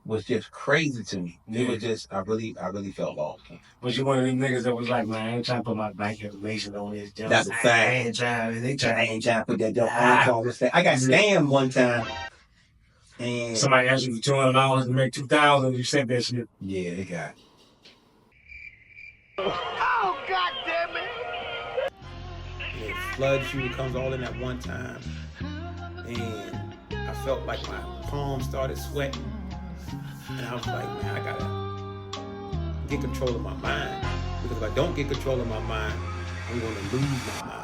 was just crazy to me. It was just, I really felt lost. But you one of them niggas that was like, man, I ain't trying to put my bank information on this jump. That's a fact. I ain't trying. I ain't trying to put that jump on. I got scammed one time. And somebody asked you for $200 to make $2,000. You sent that shit. Yeah, they got. Oh, God damn it! The flood shooter comes all in at one time, and I felt like my palms started sweating, and I was like, man, I gotta get control of my mind, because if I don't get control of my mind, I'm gonna lose my mind.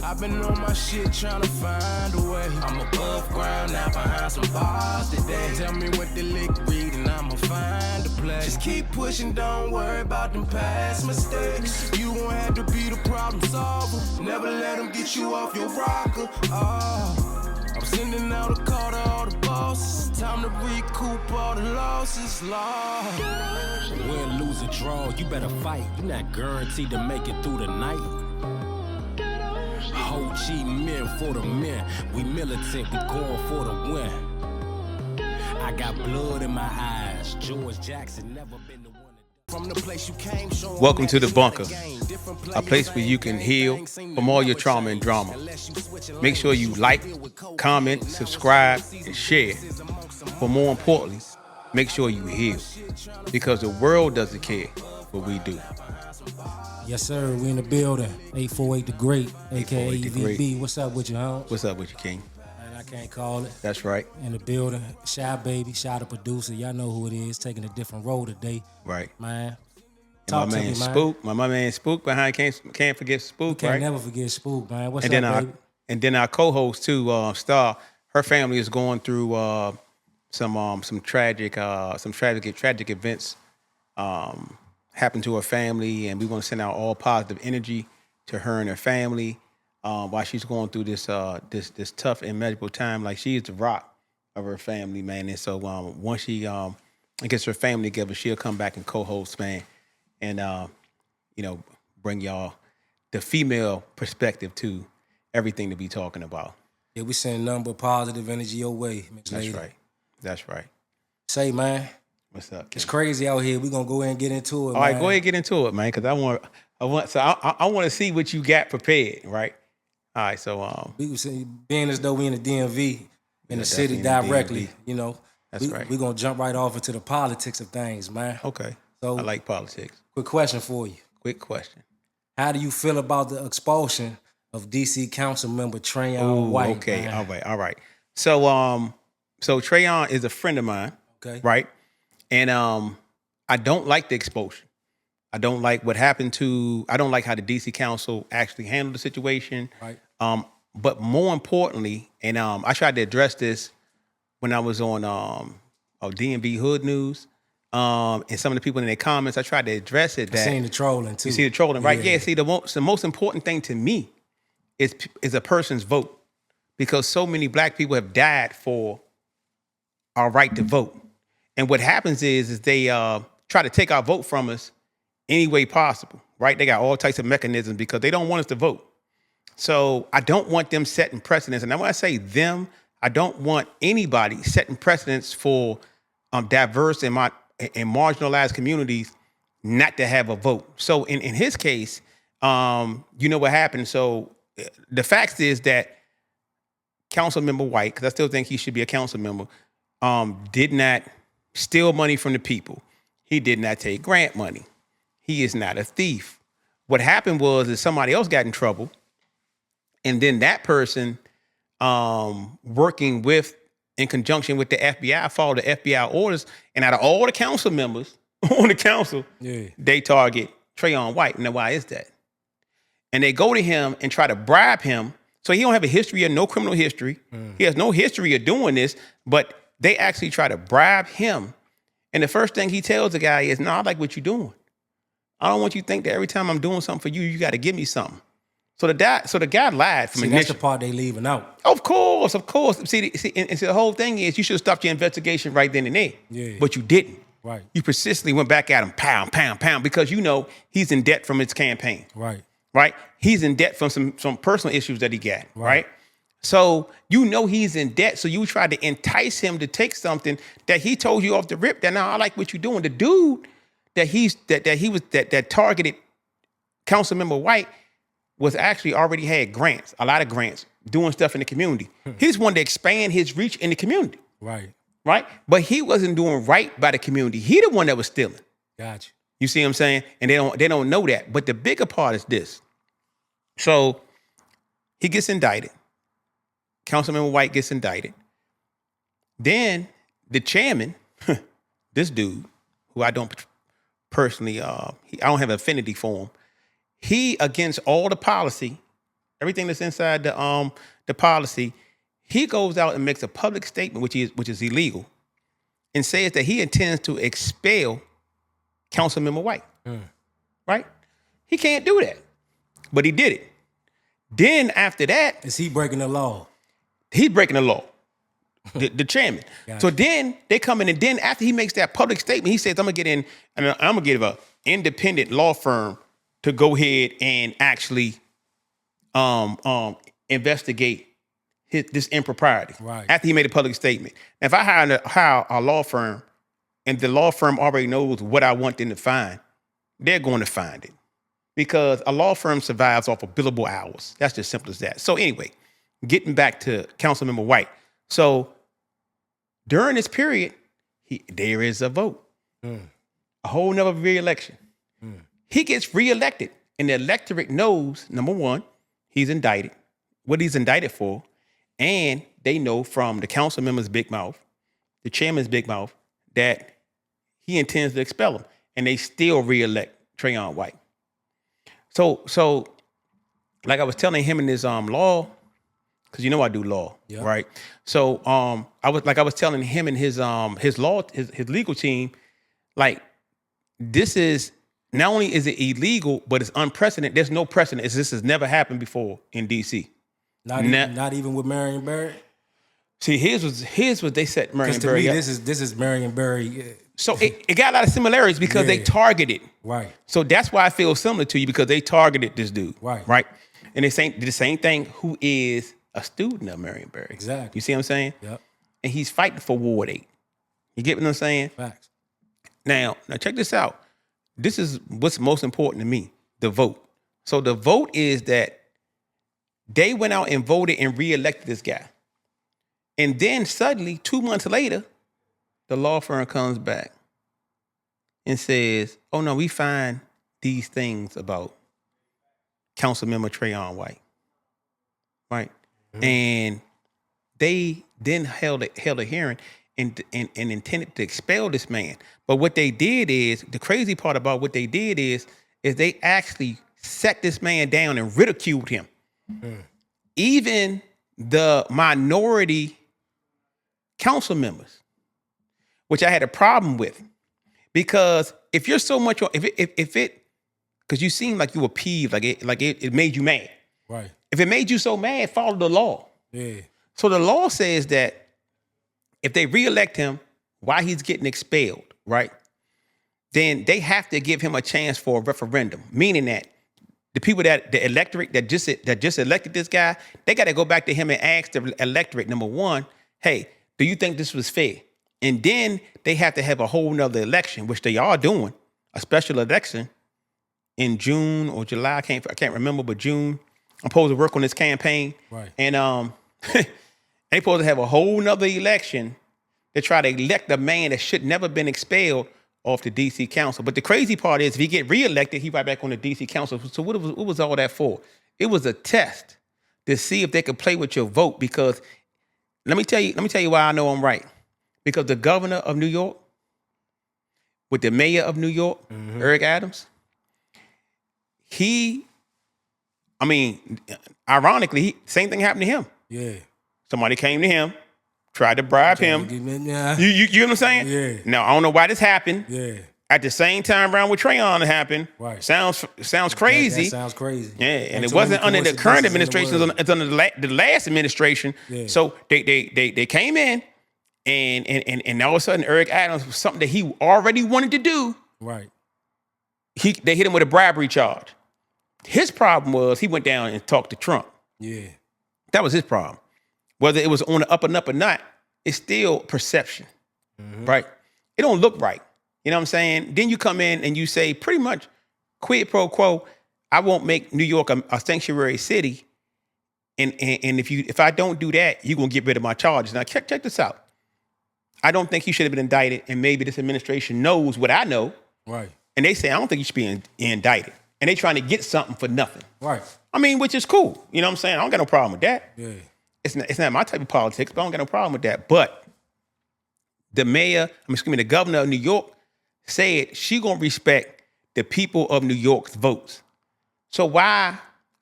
I've been on my shit trying to find a way. I'm above ground now behind some bars today. Tell me what the lick read and I'ma find a place. Just keep pushing, don't worry about them past mistakes. You won't have to be the problem solver. Never let them get you off your rocker. I'm sending out a call to all the bosses. Time to recoup all the losses. Win, lose, or draw, you better fight. You're not guaranteed to make it through the night. Ho Chi men for the men. We militant, we going for the win. I got blood in my eyes. George Jackson never been the one. From the place you came, welcome to the bunker, a place where you can heal from all your trauma and drama. Make sure you like, comment, subscribe, and share. But more importantly, make sure you heal, because the world doesn't care, but we do. Yes, sir. We in the building. 848 The Great, a.k.a. EVB. What's up with you, huh? What's up with you, King? Man, I can't call it. That's right. In the building. Shy Baby, Shy the producer. Y'all know who it is. Taking a different role today. Right. Man. Talk to me, man. Spook. My man Spook behind can't forget Spook, can't right? Never forget Spook, man. What's up, baby? And then our co-host too, Star. Her family is going through some tragic events happened to her family, and we want to send out all positive energy to her and her family while she's going through this tough and magical time. Like, she is the rock of her family, man. And so once she gets her family together, she'll come back and co-host, man, and bring y'all the female perspective to everything to be talking about. Yeah, we send nothing but positive energy your way, Miss Lady. That's right. Say, man. What's up, King? It's crazy out here. We're gonna go ahead and get into it. All right, go ahead and get into it, man, because I want to see what you got prepared, right? All right, so we being as though we in the DMV, in the city directly, That's right. We're gonna jump right off into the politics of things, man. Okay. So I like politics. Quick question for you. Quick question. How do you feel about the expulsion of DC Council member Trayon White? Okay, man? all right. So Trayon is a friend of mine. Okay. Right? And I don't like the expulsion. I don't like what happened I don't like how the DC Council actually handled the situation. Right. But more importantly, and I tried to address this when I was on DMV Hood News, and some of the people in their comments, I tried to address it. I seen the trolling too. You see the trolling, right? Yeah. See, the most important thing to me is a person's vote, because so many black people have died for our right to vote. And what happens is they try to take our vote from us any way possible, right? They got all types of mechanisms because they don't want us to vote. So I don't want them setting precedents. And when I say them, I don't want anybody setting precedents for diverse and marginalized communities not to have a vote. So in his case, you know what happened. So the fact is that Council Member White, because I still think he should be a council member, did not steal money from the people. He did not take grant money. He is not a thief. What happened was somebody else got in trouble, and then that person, working in conjunction with the FBI, followed the FBI orders, and out of all the council members on the council, they target Trayon White. Now, why is that? And they go to him and try to bribe him. So he don't have a history of no criminal history. He has no history of doing this, but they actually try to bribe him. And the first thing he tells the guy is, no, I like what you're doing. I don't want you to think that every time I'm doing something for you, you got to give me something. So the guy lied from initial. That's the part they leaving out. Of course. See, the whole thing is you should have stopped your investigation right then and there. Yeah. But you didn't. Right. You persistently went back at him, pound, pound, pound, because he's in debt from his campaign. Right. Right? He's in debt from some personal issues that he got. Right? So you know he's in debt. So you try to entice him to take something that he told you off the rip that now I like what you're doing. The dude that targeted Councilmember White was actually already had grants, a lot of grants, doing stuff in the community. He just wanted to expand his reach in the community. Right. Right? But he wasn't doing right by the community. He the one that was stealing. Gotcha. You see what I'm saying? And they don't know that. But the bigger part is this. So he gets indicted. Councilmember White gets indicted. Then the chairman, this dude, who I don't personally, I don't have affinity for him. He, against all the policy, everything that's inside the policy, he goes out and makes a public statement, which is illegal, and says that he intends to expel Councilmember White. Right? He can't do that, but he did it. Then after that, is he breaking the law? He's breaking the law, the chairman. Gotcha. So then they come in, and then after he makes that public statement, he says, "I'm gonna get in, and I'm gonna get an independent law firm to go ahead and actually investigate this impropriety." Right. After he made a public statement. Now, if I hire a law firm, and the law firm already knows what I want them to find, they're going to find it, because a law firm survives off of billable hours. That's just simple as that. So anyway. Getting back to Councilmember White. So during this period, there is a vote. A whole nother re-election. He gets re-elected, and the electorate knows, number one, he's indicted, what he's indicted for, and they know from the council member's big mouth, the chairman's big mouth, that he intends to expel him, and they still re-elect Trayon White. So like I was telling him in this law, because you know I do law, right? So I was telling him and his legal team, like, this is not only is it illegal, but it's unprecedented. There's no precedent. This has never happened before in DC. Not even with Marion Barry. See, here's what they said. Marion Because to Barry, me, this is Marion Barry. So it got a lot of similarities because they targeted. Right. So that's why I feel similar to you, because they targeted this dude. Right. Right. And they did the same thing. Who is a student of Marion Barry. Exactly. You see what I'm saying? Yep. And he's fighting for Ward 8. You get what I'm saying? Facts. Now check this out. This is what's most important to me, the vote. So the vote is that they went out and voted and reelected this guy. And then suddenly, 2 months later, the law firm comes back and says, oh no, we find these things about Councilmember Trayon White. Right? Mm-hmm. And they then held a hearing and intended to expel this man. But what they did is, the crazy part about what they did is they actually set this man down and ridiculed him. Mm. Even the minority council members, which I had a problem with, because if you're so much, because you seem like you were peeved, like it made you mad. Right. If it made you so mad, follow the law. Yeah. So the law says that if they reelect him while he's getting expelled, right, then they have to give him a chance for a referendum, meaning that the people the electorate that just elected this guy, they got to go back to him and ask the electorate, number one, hey, do you think this was fair? And then they have to have a whole nother election, which they are doing, a special election in June or July. I can't remember, but June. I'm supposed to work on this campaign. Right. And they supposed to have a whole nother election to try to elect a man that should never been expelled off the DC council. But the crazy part is, if he get reelected, he right back on the DC council. So what was all that for? It was a test to see if they could play with your vote. Because let me tell you why I know I'm right. Because the governor of New York, with the mayor of New York, Eric Adams, ironically, same thing happened to him. Yeah. Somebody came to him, tried to bribe him. Yeah. You know what I'm saying? Yeah. Now, I don't know why this happened. Yeah. At the same time around with Trayon it happened. Right. Sounds crazy. That sounds crazy. Yeah, and it wasn't under the current administration. It's under the last administration. Yeah. So they came in, and all of a sudden, Eric Adams, something that he already wanted to do. Right. They hit him with a bribery charge. His problem was he went down and talked to Trump. Yeah. That was his problem. whether it was on the up and up or not, it's still perception, right? It don't look right. You know what I'm saying? Then you come in and you say pretty much quid pro quo, I won't make New York a sanctuary city. And if I don't do that, you're going to get rid of my charges. Now, check this out. I don't think he should have been indicted, and maybe this administration knows what I know. Right. And they say, I don't think you should be indicted. And they trying to get something for nothing. Right. I mean, which is cool. You know what I'm saying? I don't got no problem with that. Yeah. It's not my type of politics, but I don't got no problem with that. But the governor of New York said she going to respect the people of New York's votes. So why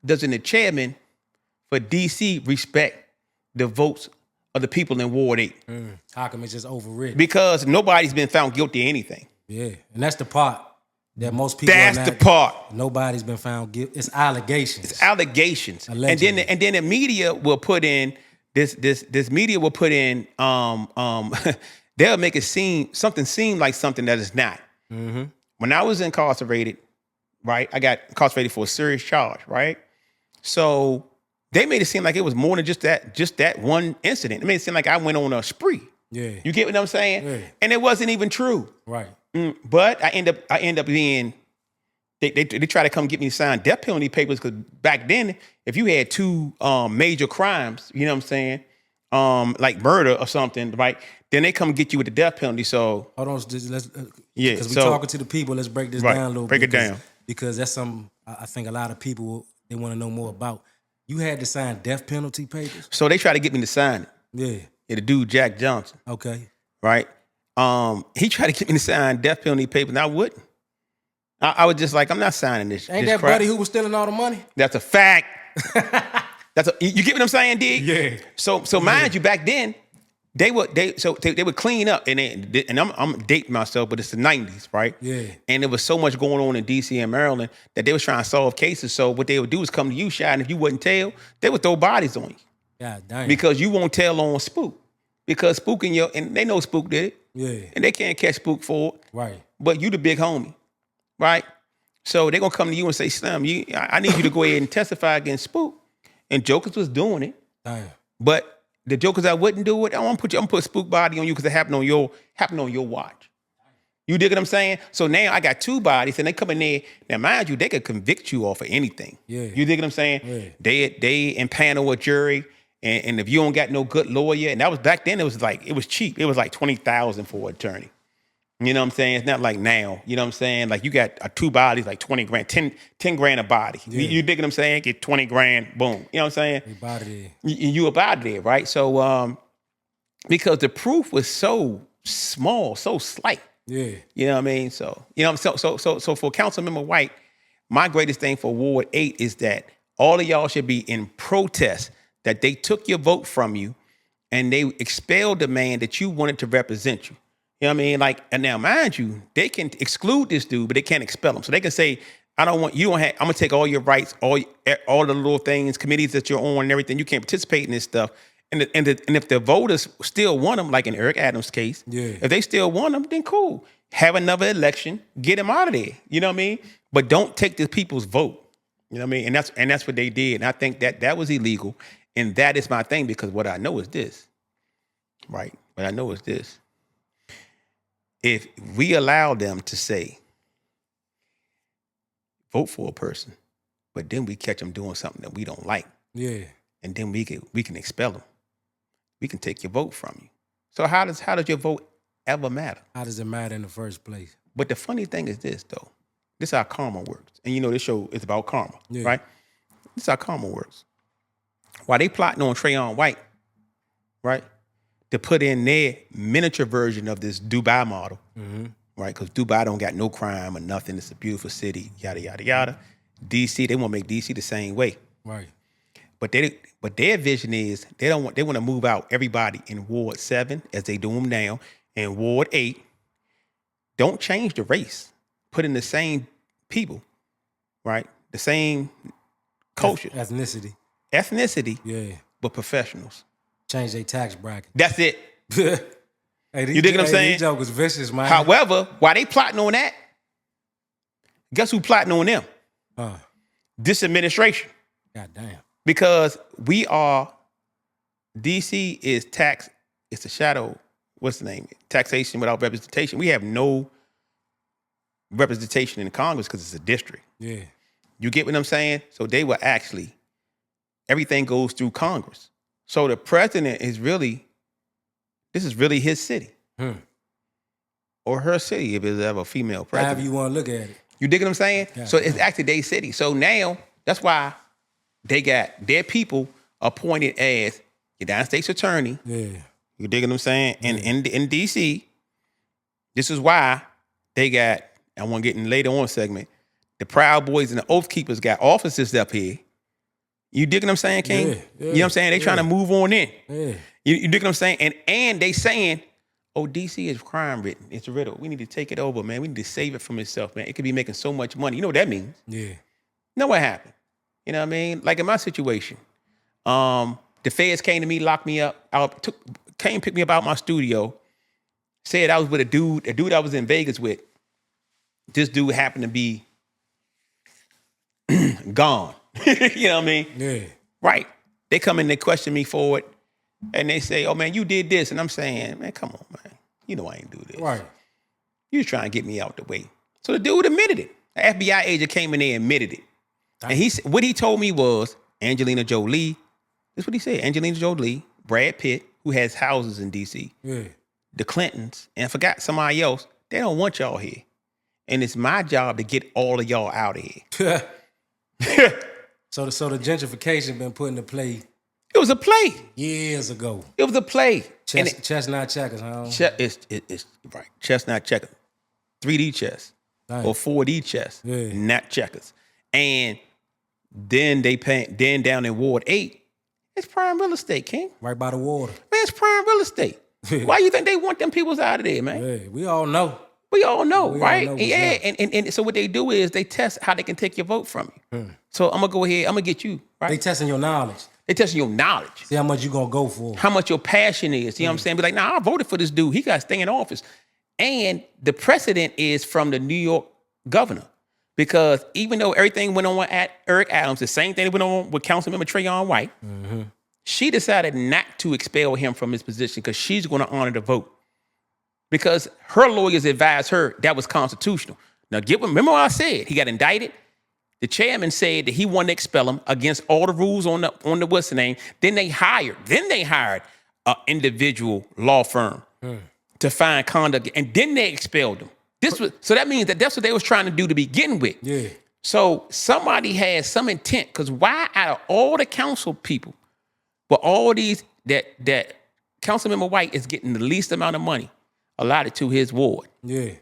doesn't the chairman for DC respect the votes of the people in Ward 8? How come it's just overridden? Because nobody's been found guilty of anything. Yeah, and that's the part that most people. That's the part. Nobody's been found guilty. It's allegations. It's allegations. Allegedly. And then the media will put in this media will put in they'll make it seem like something that is not. Mm-hmm. When I was incarcerated, right? I got incarcerated for a serious charge, right? So they made it seem like it was more than just that one incident. It made it seem like I went on a spree. Yeah. You get what I'm saying? Yeah. And it wasn't even true. Right. But I end up being they try to come get me to sign death penalty papers because back then, if you had two major crimes, you know what I'm saying, like murder or something, right? Then they come get you with the death penalty. So hold on, let's yeah, because we're talking to the people. Let's break this down a little bit. Break it down because that's something I think a lot of people they want to know more about. You had to sign death penalty papers. So they try to get me to sign it. Yeah. Yeah, the dude Jack Johnson. Okay. Right. He tried to get me to sign death penalty papers, and I wouldn't. I was just like, I'm not signing this. Ain't this that crap. buddy who was stealing all the money? That's a fact. You get what I'm saying, D? Yeah. So mind you, back then they would clean up, and I'm dating myself, but it's the 90s, right? Yeah. And there was so much going on in DC and Maryland that they was trying to solve cases. So what they would do is come to you, Shy, and if you wouldn't tell, they would throw bodies on you. God damn. Because you won't tell on Spook. Because Spook and they know Spook did it. Yeah. And they can't catch Spook for it. Right. But you the big homie, right? So they're going to come to you and say, Slim, I need you to go ahead and testify against Spook. And Jokers was doing it. Damn. But the Jokers that wouldn't do it, I'm gonna put Spook body on you because it happened on your watch. You dig what I'm saying? So now I got two bodies and they come in there. Now, mind you, they could convict you off of anything. Yeah. You dig what I'm saying? Yeah. They impanel a jury. And if you don't got no good lawyer, and that was back then, it was cheap. It was like $20,000 for an attorney. You know what I'm saying? It's not like now. You know what I'm saying? Like you got two bodies, like 20 grand, 10 grand a body. Yeah. You dig what I'm saying? Get 20 grand, boom. You know what I'm saying? You about it. You about there, right? So because the proof was so small, so slight. Yeah. You know what I mean? So so for Councilmember White, my greatest thing for Ward 8 is that all of y'all should be in protest that they took your vote from you and they expelled the man that you wanted to represent you. You know what I mean? Like, and now mind you, they can exclude this dude, but they can't expel him. So they can say, I'm gonna take all your rights, all the little things, committees that you're on and everything. You can't participate in this stuff. And if the voters still want him, like in Eric Adams' case, yeah. If they still want him, then cool. Have another election, get him out of there. You know what I mean? But don't take the people's vote. You know what I mean? And that's what they did. And I think that was illegal. And that is my thing, because what I know is this, right? What I know is this. If we allow them to say, vote for a person, but then we catch them doing something that we don't like, yeah, and then we can expel them, we can take your vote from you. So how does your vote ever matter? How does it matter in the first place? But the funny thing is this, though. This is how karma works. And you know this show is about karma, yeah. right? This is how karma works. While they plotting on Trayon White, right, to put in their miniature version of this Dubai model, right? Because Dubai don't got no crime or nothing. It's a beautiful city, yada, yada, yada. DC, they want to make DC the same way. Right. But their vision is they want to move out everybody in Ward 7, as they do them now, and Ward 8. Don't change the race. Put in the same people, right? The same culture. Ethnicity, yeah, but professionals. Change their tax bracket. That's it. Hey, You dig what I'm saying? These jokers vicious, man. However, while they plotting on that, guess who plotting on them? This administration. God damn. Because we are DC is tax. It's a shadow. What's the name? Taxation without representation. We have no representation in Congress because it's a district. Yeah. You get what I'm saying? So they were actually, everything goes through Congress. So the president is really, this is really his city. Or her city if it's ever a female president. However you want to look at it. You dig what I'm saying? Yeah. So it's actually their city. So now, that's why they got their people appointed as United States Attorney. Yeah. You dig what I'm saying? And in DC, this is why they got, I want to get in later on segment, the Proud Boys and the Oath Keepers got offices up here. You dig what I'm saying, King? Yeah, You know what I'm saying? They trying to move on in. Yeah. You dig what I'm saying? And they saying, oh, DC is crime written. It's a riddle. We need to take it over, man. We need to save it from itself, man. It could be making so much money. You know what that means? Yeah. You know what happened? You know what I mean? Like in my situation, the feds came to me, locked me up, came pick me up out my studio, said I was with a dude I was in Vegas with. This dude happened to be gone. You know what I mean? Yeah. Right. They come in, they question me for it, and they say, oh, man, you did this. And I'm saying, man, come on, man. You know I ain't do this. Right. You was trying to get me out the way. So the dude admitted it. The FBI agent came in there and admitted it. And what he told me was Angelina Jolie, that's what he said, Angelina Jolie, Brad Pitt, who has houses in D.C., Yeah. the Clintons, and I forgot somebody else, they don't want y'all here. And it's my job to get all of y'all out of here. So the gentrification been put into play It was a play. years ago. It was a play. And Chestnut checkers, huh? it's right. Chestnut checkers. 3D chess. Nice. Or 4D chess. Yeah. Not checkers. And then then down in Ward 8, it's prime real estate, King. Right by the water. Man, it's prime real estate. Why you think they want them peoples out of there, man? Yeah, we all know. We all know, We all right? know what's Yeah, up. and so what they do is they test how they can take your vote from you. So I'm gonna go ahead, I'm gonna get you, They right? testing your knowledge. They testing your knowledge, See how much you gonna go for. how much your passion is. You know what I'm saying? Be like, nah, I voted for this dude. He got to stay in office. And the precedent is from the New York governor. Because even though everything went on at Eric Adams, the same thing that went on with Councilmember Trayon White, she decided not to expel him from his position because she's going to honor the vote. Because her lawyers advised her that was constitutional. Now, remember what I said? He got indicted. The chairman said that he wanted to expel him against all the rules on the what's the name. Then they hired an individual law firm to find conduct, and then they expelled him. So that means that's what they was trying to do to begin with. Yeah. So somebody has some intent, because why out of all the council people, but all these that Councilmember White is getting the least amount of money allotted to his ward? Yeah.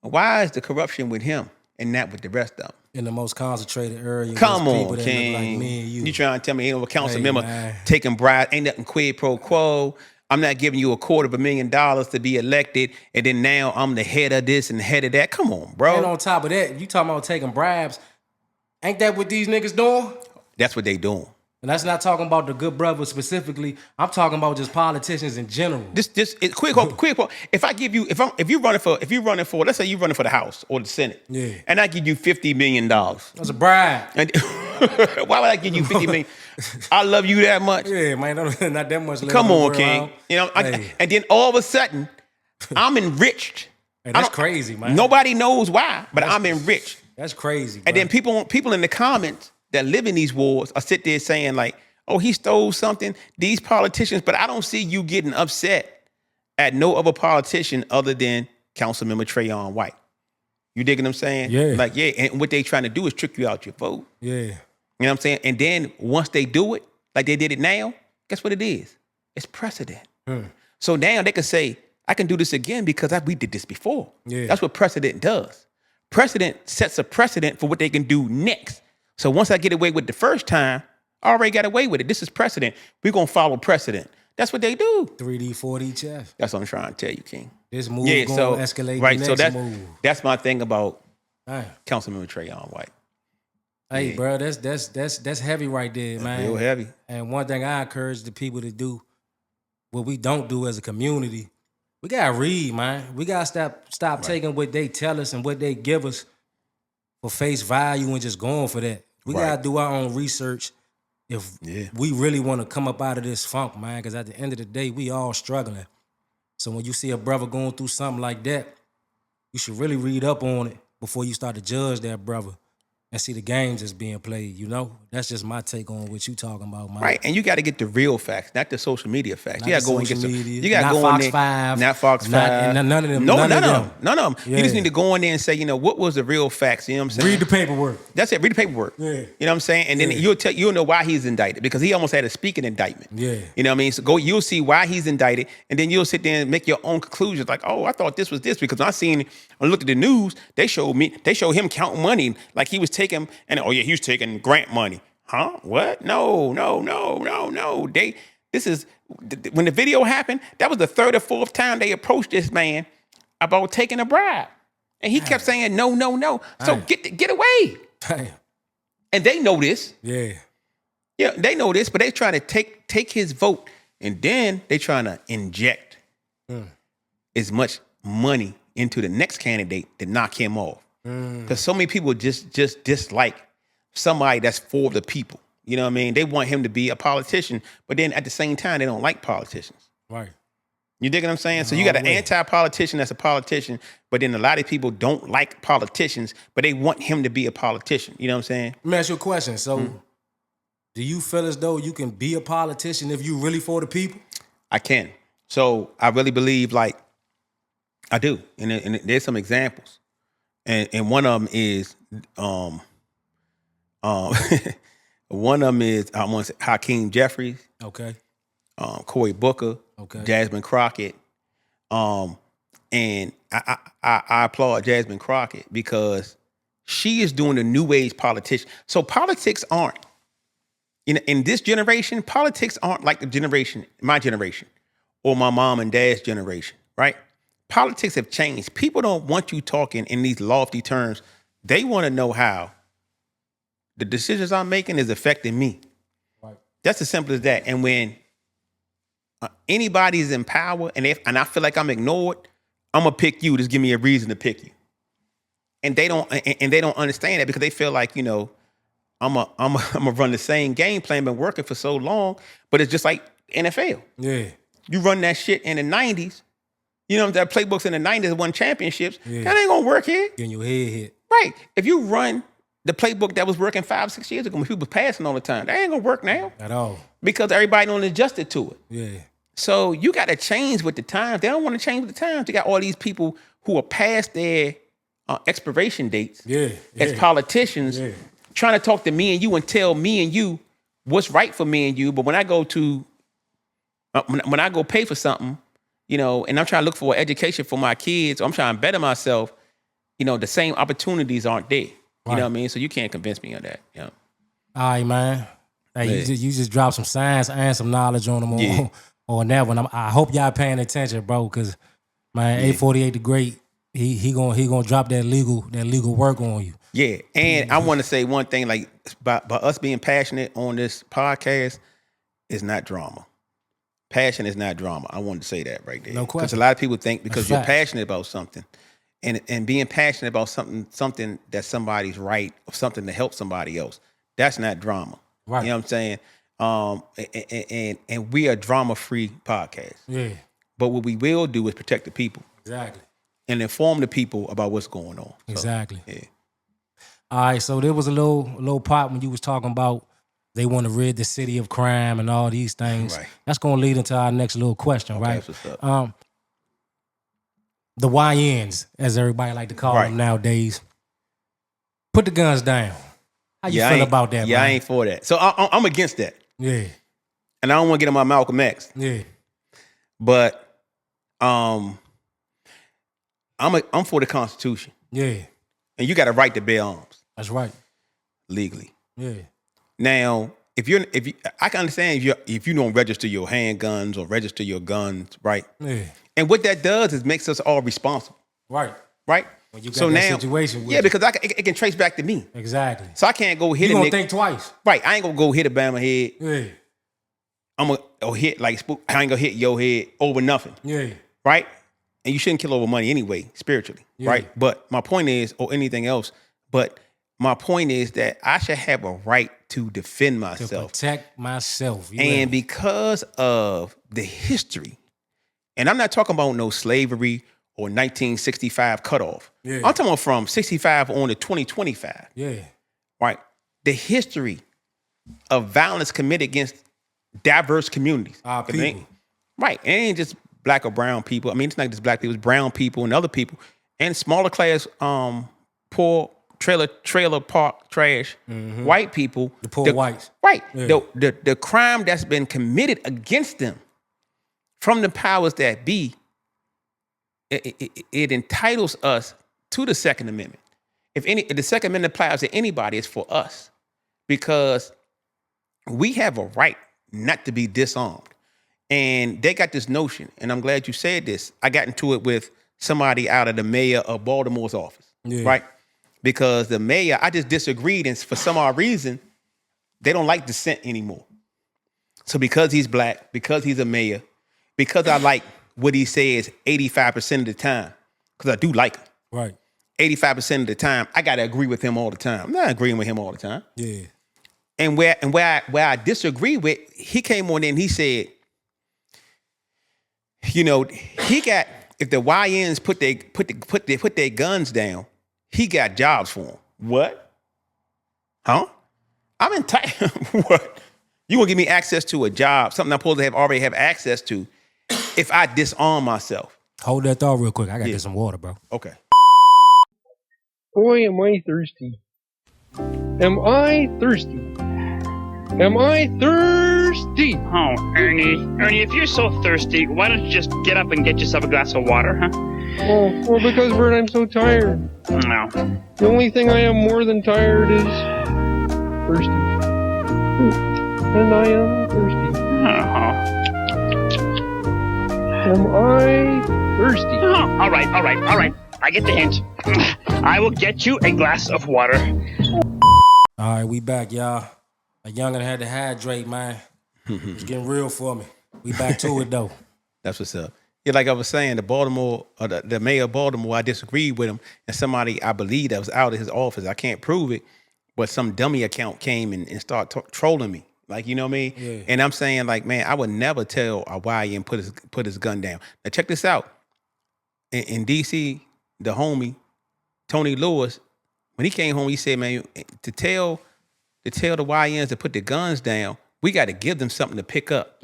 Why is the corruption with him and not with the rest of them? In the most concentrated area. Come there's people on, that King. look like me and you. trying to tell me ain't no council Hey, member man. taking bribes, ain't nothing quid pro quo. I'm not giving you $250,000 to be elected, and then now I'm the head of this and the head of that. Come on, bro. And on top of that, you talking about taking bribes. Ain't that what these niggas doing? That's what they doing. And that's not talking about the good brother specifically. I'm talking about just politicians in general. Quick. If you're running for, let's say you're running for the House or the Senate, Yeah. and I give you $50 million, That's a bribe. and why would I give you $50 million? I love you that much. Yeah, man, not that much. Come on, King. You know, Hey. and then all of a sudden, I'm enriched. Hey, that's crazy, man. Nobody knows why, but I'm enriched. That's crazy. And then people in the comments that live in these wards are sit there saying like, "Oh, he stole something." These politicians, but I don't see you getting upset at no other politician other than Councilmember Trayon White. You digging what I'm saying? Yeah. Like, yeah. And what they trying to do is trick you out your vote. Yeah. You know what I'm saying? And then once they do it, like they did it now, guess what it is? It's precedent. So now they can say, I can do this again because we did this before. Yeah. That's what precedent does. Precedent sets a precedent for what they can do next. So once I get away with the first time, I already got away with it. This is precedent. We're going to follow precedent. That's what they do. 3D, 4D chess. That's what I'm trying to tell you, King. This move gonna escalate the next move. That's my thing about Damn. Councilmember Trayon White. Hey, bro, that's heavy right there, man. Real heavy. And one thing I encourage the people to do, what we don't do as a community, we gotta read, man. We gotta stop taking what they tell us and what they give us for face value and just going for that. We gotta do our own research if Yeah. we really want to come up out of this funk, man, because at the end of the day, we all struggling. So when you see a brother going through something like that, you should really read up on it before you start to judge that brother and see the games that's being played, you know? That's just my take on what you talking about, man. Right, and you got to get the real facts, not the social media facts. Not You got the to go and get social some. media, You got to not go Fox in there, 5, not Fox not- 5. and none of them. No, none none of of them. None of them. You just Yeah. need to go in there and say, you know, what was the real facts? You know what I'm saying? Read the paperwork. That's it. Read the paperwork. Yeah. You know what I'm saying? And then Yeah. you'll know why he's indicted because he almost had a speaking indictment. Yeah. You know what I mean? So you'll see why he's indicted, and then you'll sit there and make your own conclusions. Like, oh, I thought this was this because I looked at the news. They showed him counting money like he was taking, and oh yeah, he was taking grant money. Huh? What? No. When the video happened, that was the third or fourth time they approached this man about taking a bribe. And he kept saying, no. So get away. Damn. And they know this. Yeah. Yeah, they know this, but they try to take his vote. And then they trying to inject as much money into the next candidate to knock him off. Because so many people just dislike somebody that's for the people. You know what I mean? They want him to be a politician, but then at the same time, they don't like politicians. Right. You dig what I'm saying? So you got an anti-politician that's a politician, but then a lot of people don't like politicians, but they want him to be a politician. You know what I'm saying? Let me ask you a question. So, do you feel as though you can be a politician if you really for the people? I can. So I really believe like I do. And there's some examples. And one of them is one of them is I want to say Hakeem Jeffries, Okay. Cory Booker, Okay. Jasmine Crockett, and I applaud Jasmine Crockett because she is doing the new age politician. So politics aren't in this generation. Politics aren't like my generation, or my mom and dad's generation, right? Politics have changed. People don't want you talking in these lofty terms. They want to know how the decisions I'm making is affecting me. Right. That's as simple as that. And when anybody's in power and I feel like I'm ignored, I'm gonna pick you. Just give me a reason to pick you. And they don't understand that because they feel like, you know, I'm a run the same game plan, been working for so long, but it's just like NFL. Yeah. You run that shit in the 90s. You know, that playbooks in the 90s won championships. Yeah. That ain't gonna work here. Getting your head hit. Right. If you run the playbook that was working 5-6 years ago when people was passing all the time, that ain't gonna work now. At all. Because everybody don't adjusted to it. Yeah. So you got to change with the times. They don't want to change with the times. You got all these people who are past their expiration dates as politicians trying to talk to me and you and tell me and you what's right for me and you. But when I go to, when I go pay for something, you know, and I'm trying to look for education for my kids, or I'm trying to better myself, you know, the same opportunities aren't there. You know what I mean? So you can't convince me of that. You know? All right, man. Hey, Yeah. you just dropped some science and some knowledge on them on that one. I hope y'all paying attention, bro, because man, 848 the Great, he gonna drop that legal work on you. Yeah, and I want to say one thing, like by us being passionate on this podcast is not drama. Passion is not drama. I wanted to say that right there. No question. Because a lot of people think because That's you're fact. passionate about something, and being passionate about something that somebody's right, or something to help somebody else, that's not drama. Right. You know what I'm saying? And we are drama-free podcast. Yeah, But what we will do is protect the people exactly. and inform the people about what's going on. So, Exactly. yeah. All right, so there was a little part when you was talking about they want to rid the city of crime and all these things. Right. That's going to lead into our next little question, Okay, right? that's what's up. The YNs, as everybody like to call Right. them nowadays, put the guns down. How you I feel ain't- about that, Yeah, man? I ain't for that. So I'm against that. Yeah, And I don't want to get on my Malcolm X. yeah, But I'm for the Constitution. yeah. And you got a right to bear arms That's right. legally. Yeah, Now, I can understand if you don't register your handguns or register your guns, right? yeah. And what that does is makes us all responsible, Right. right? When you got that situation with yeah, you. because it can trace back to me. Exactly. So I can't go hit You a gonna nigga. think twice. Right, I ain't gonna go hit a Bama head. Yeah, I'm gonna hit like spook. I ain't gonna hit your head over nothing. yeah, Right? And you shouldn't kill over money anyway, spiritually, Yeah. right? But my point is, or anything else, but My point is that I should have a right to defend To myself. protect myself. You And hear me? because of the history, and I'm not talking about no slavery or 1965 cutoff. Yeah. I'm talking about from 65 on to 2025, Yeah. right? The history of violence committed against diverse communities. Our It ain't- people. Right. It ain't just black or brown people. I mean, it's not just black people, it's brown people and other people. And smaller class, poor trailer park trash, white people. The poor whites. Right. Yeah. The crime that's been committed against them from the powers that be, it entitles us to the Second Amendment. If the Second Amendment applies to anybody, it's for us. Because we have a right not to be disarmed. And they got this notion, and I'm glad you said this. I got into it with somebody out of the mayor of Baltimore's office, Yeah. right? Because the mayor, I just disagreed, and for some odd reason, they don't like dissent anymore. So because he's black, because he's a mayor, because I like what he says 85% of the time, because I do like him, Right. 85% of the time, I got to agree with him all the time. I'm not agreeing with him all the time. Yeah. And where I disagree with, he came on in and he said, you know, he got, if the YNs put their guns down, he got jobs for them. What? Huh? I'm entitled. What? You gonna give me access to a job, something I'm supposed to already have access to, if I disarm myself? Hold that thought real quick. I gotta get some water, bro. Okay. Boy, am I thirsty. Am I thirsty? Am I thirsty? Oh, Ernie, if you're so thirsty, why don't you just get up and get yourself a glass of water, huh? Oh, well, because, Bert, I'm so tired. No. The only thing I am more than tired is thirsty. And I am thirsty. Oh. Am I thirsty? Oh, all right. I get the hint. I will get you a glass of water. All right, we back, y'all. A youngin' had to hydrate, man. It's getting real for me. We back to it though. That's what's up. Yeah, like I was saying, the mayor of Baltimore, I disagreed with him, and somebody I believe that was out of his office. I can't prove it, but some dummy account came and started trolling me. Like, you know what I mean? Yeah. And I'm saying, like, man, I would never tell a YN put his gun down. Now check this out. In DC, the homie Tony Lewis, when he came home, he said, man, to tell the YNs to put their guns down, we got to give them something to pick up,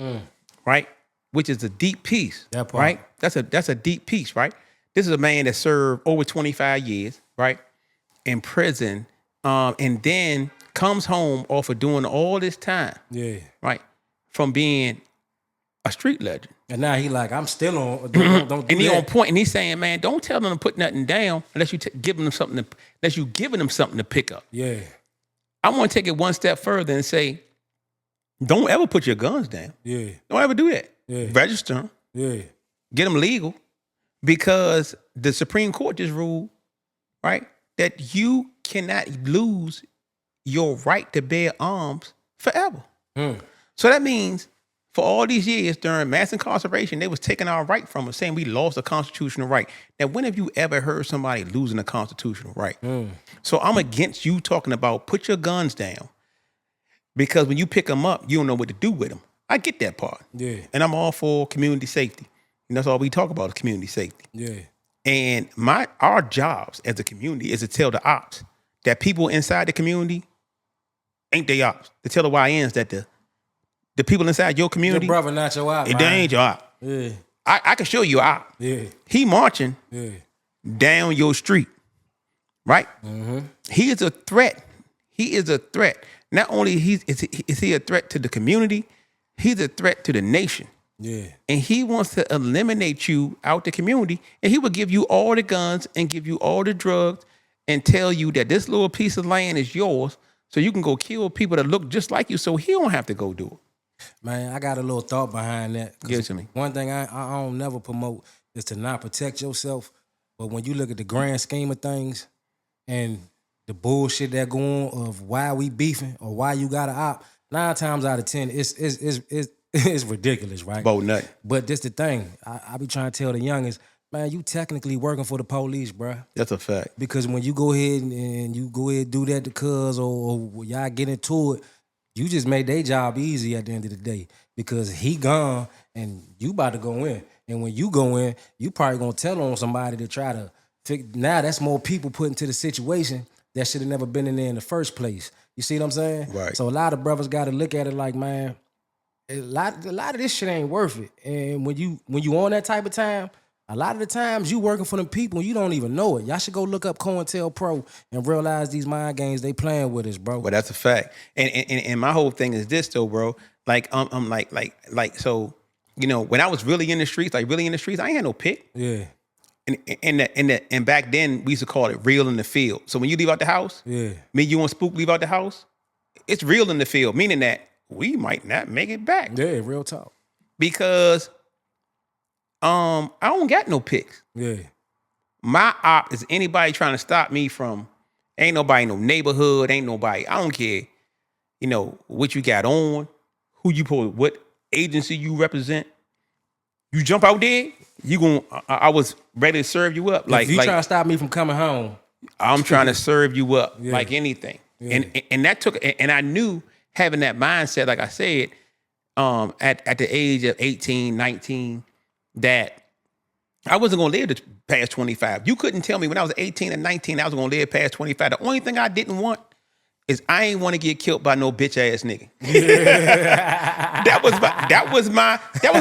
right? Which is a deep piece, That part. right? That's a deep piece, right? This is a man that served over 25 years, right, in prison, and then comes home off of doing all this time, Yeah. right, from being a street legend. And now he like, I'm still on. Don't do And he that. on point, and he's saying, man, don't tell them to put nothing down unless you giving them something to pick up. Yeah. I want to take it one step further and say, don't ever put your guns down. Yeah. Don't ever do that. Yeah. Register them. Yeah. Get them legal, because the Supreme Court just ruled, right, that you cannot lose your right to bear arms forever. So that means for all these years during mass incarceration, they was taking our right from us, saying we lost a constitutional right. Now, when have you ever heard somebody losing a constitutional right? So I'm against you talking about put your guns down, because when you pick them up, you don't know what to do with them. I get that part. Yeah. And I'm all for community safety. And that's all we talk about is community safety. Yeah. And our jobs as a community is to tell the ops that people inside the community ain't they ops. To tell the YNs that the people inside your Your community, brother not your op, they man. ain't your op. Yeah. I can show you a op. Yeah. He marching Yeah. down your street, right? He is a threat. He is a threat. Not only is he a threat to the community, he's a threat to the nation. Yeah. And he wants to eliminate you out the community, and he will give you all the guns and give you all the drugs and tell you that this little piece of land is yours, so you can go kill people that look just like you, so he don't have to go do it. Man, I got a little thought behind that. 'Cause Give it to me. One thing I don't never promote is to not protect yourself. But when you look at the grand scheme of things and the bullshit that go on of why we beefing or why you got to op, 9 times out of 10, it's ridiculous, right? Bo nut. But this the thing. I be trying to tell the youngest, man, you technically working for the police, bruh. That's a fact. Because when you go ahead and you go ahead and do that to cuz or y'all get into it, you just made their job easy at the end of the day. Because he gone and you about to go in. And when you go in, you probably gonna tell on somebody to try to fix. Now that's more people put into the situation that should have never been in there in the first place. You see what I'm saying? Right. So a lot of brothers got to look at it like, man, a lot of this shit ain't worth it. And when you on that type of time, a lot of the times you working for them people and you don't even know it. Y'all should go look up COINTELPRO and realize these mind games they playing with us, bro. Well, that's a fact. And my whole thing is this though, bro. Like I'm like so, you know, when I was really in the streets, I ain't had no pick. Yeah. And back then we used to call it real in the field. So when you leave out the house, Yeah. me, you and Spook leave out the house, it's real in the field, meaning that we might not make it back. Yeah, real talk. Because I don't got no picks. Yeah. My op is anybody trying to stop me from, ain't nobody in no neighborhood, ain't nobody, I don't care, you know, what you got on, who you pull, what agency you represent. You jump out there, you gon' I was ready to serve you up. If you trying to stop me from coming home, I'm trying to serve you up Yeah. like anything. Yeah. And that took, and I knew having that mindset, like I said, at the age of 18, 19, that I wasn't gonna live past 25. You couldn't tell me when I was 18 and 19 I was gonna live past 25. The only thing I didn't want is I ain't want to get killed by no bitch ass nigga. that was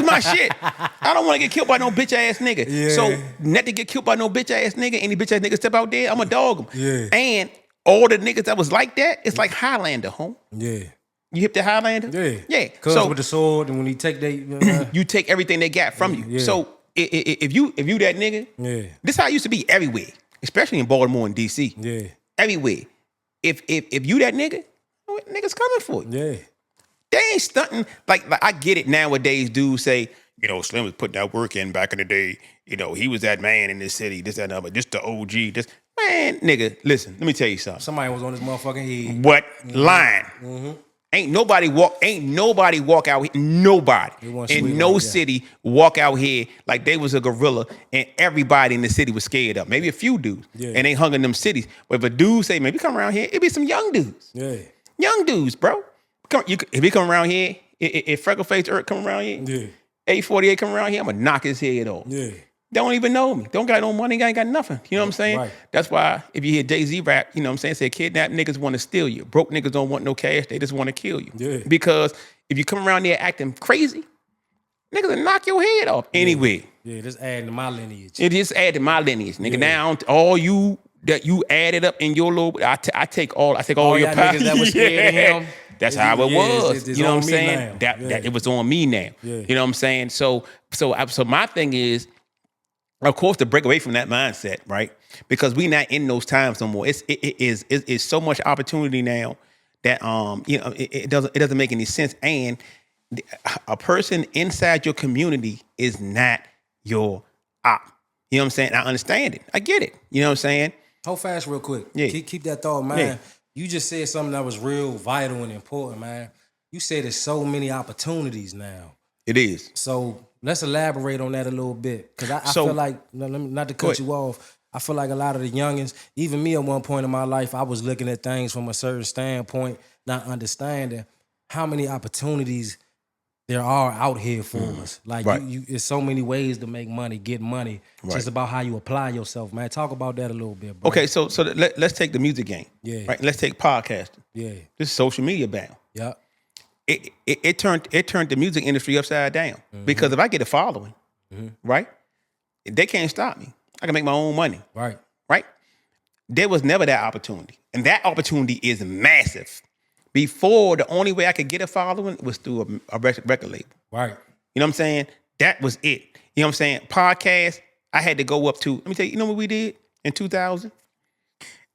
my shit. I don't want to get killed by no bitch ass nigga. Yeah. So not to get killed by no bitch ass nigga. Any bitch ass nigga step out there, I'ma dog him. Yeah. And all the niggas that was like that, it's like Highlander, home. yeah. You hip the Highlander? Yeah. Yeah. Cuz So with the sword and when he take they you take everything they got from you. Yeah. So if you that nigga, Yeah. this how it used to be everywhere, especially in Baltimore and DC. Yeah. Everywhere. If you that nigga, niggas coming for you. Yeah. They ain't stunting. Like I get it nowadays. Dudes say, you know, Slim was putting that work in back in the day. You know, he was that man in this city. This, that, and other. This the OG. This man, nigga. Listen, let me tell you something. Somebody was on this motherfucking head. What line? Ain't nobody walk out here. Nobody They want sweet in no like that. city walk out here like they was a gorilla and everybody in the city was scared of. Maybe a few dudes. Yeah. And they hung in them cities. But if a dude say, man, we come around here, it be some young dudes. Yeah. Young dudes, bro. If he come around here, if Freckle-Faced Earth come around here, Yeah. 848 come around here, I'm gonna knock his head off. Yeah. Don't even know me. Don't got no money, ain't got nothing. You know what I'm saying? Right. That's why if you hear Jay-Z rap, you know what I'm saying, say kidnap niggas want to steal you. Broke niggas don't want no cash, they just want to kill you. Yeah. Because if you come around there acting crazy, niggas will knock your head off anyway. Yeah, just adding to my lineage. It just added my lineage, nigga. Yeah. Now all you that you added up in your little, I take all your y'all niggas that was scared of him. That's how it Yeah, was. it's You know what on I'm me saying? now. That Yeah. it was on me now. Yeah. You know what I'm saying? So my thing is, of course, to break away from that mindset, right? Because we not in those times no more. It's so much opportunity now that you know it doesn't make any sense. And a person inside your community is not your op. You know what I'm saying? I understand it. I get it. You know what I'm saying? Hold fast real quick. Yeah. Keep that thought, man. Yeah. You just said something that was real vital and important, man. You said there's so many opportunities now. It is. So let's elaborate on that a little bit. Because I So- feel like, not to Go cut ahead. you off, I feel like a lot of the youngins, even me at one point in my life, I was looking at things from a certain standpoint, not understanding how many opportunities there are out here for us. Like, Right. there's so many ways to make money, get money. It's Right. just about how you apply yourself, man. Talk about that a little bit, bro. Okay, so let's take the music game. Yeah. Right. Let's take podcasting. Yeah. This is social media bound. Yeah. It turned the music industry upside down. Because if I get a following, right, they can't stop me. I can make my own money, Right. right? There was never that opportunity, and that opportunity is massive. Before, the only way I could get a following was through a record label. Right. You know what I'm saying? That was it. You know what I'm saying? Podcast, I had to go up to. Let me tell you. You know what we did in 2000?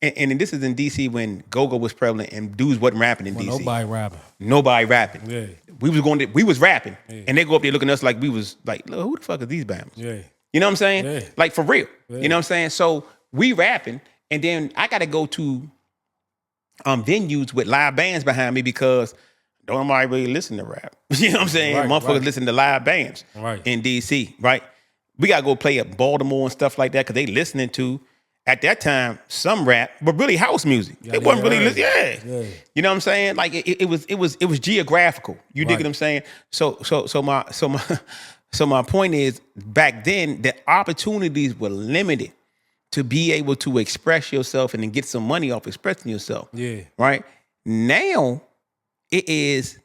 And this is in DC when go-go was prevalent and dudes wasn't rapping in Well, DC. nobody rapping. Nobody rapping. Yeah. We was rapping, and they go up there looking at us like we was like, look, who the fuck are these bammers? Yeah. You know what I'm saying? Yeah. Like for real. Yeah. You know what I'm saying? So we rapping, and then I got to go to venues with live bands behind me because don't nobody really listen to rap. You know what I'm saying? Right, Motherfuckers right. listen to live bands Right. in DC, right? We gotta go play at Baltimore and stuff like that because they listening to at that time some rap, but really house music. Yeah, They wasn't really right. listening. Yeah. You know what I'm saying? Like it was geographical. You dig Right. what I'm saying? So my point is back then the opportunities were limited to be able to express yourself and then get some money off expressing yourself. Yeah. Right? Now it is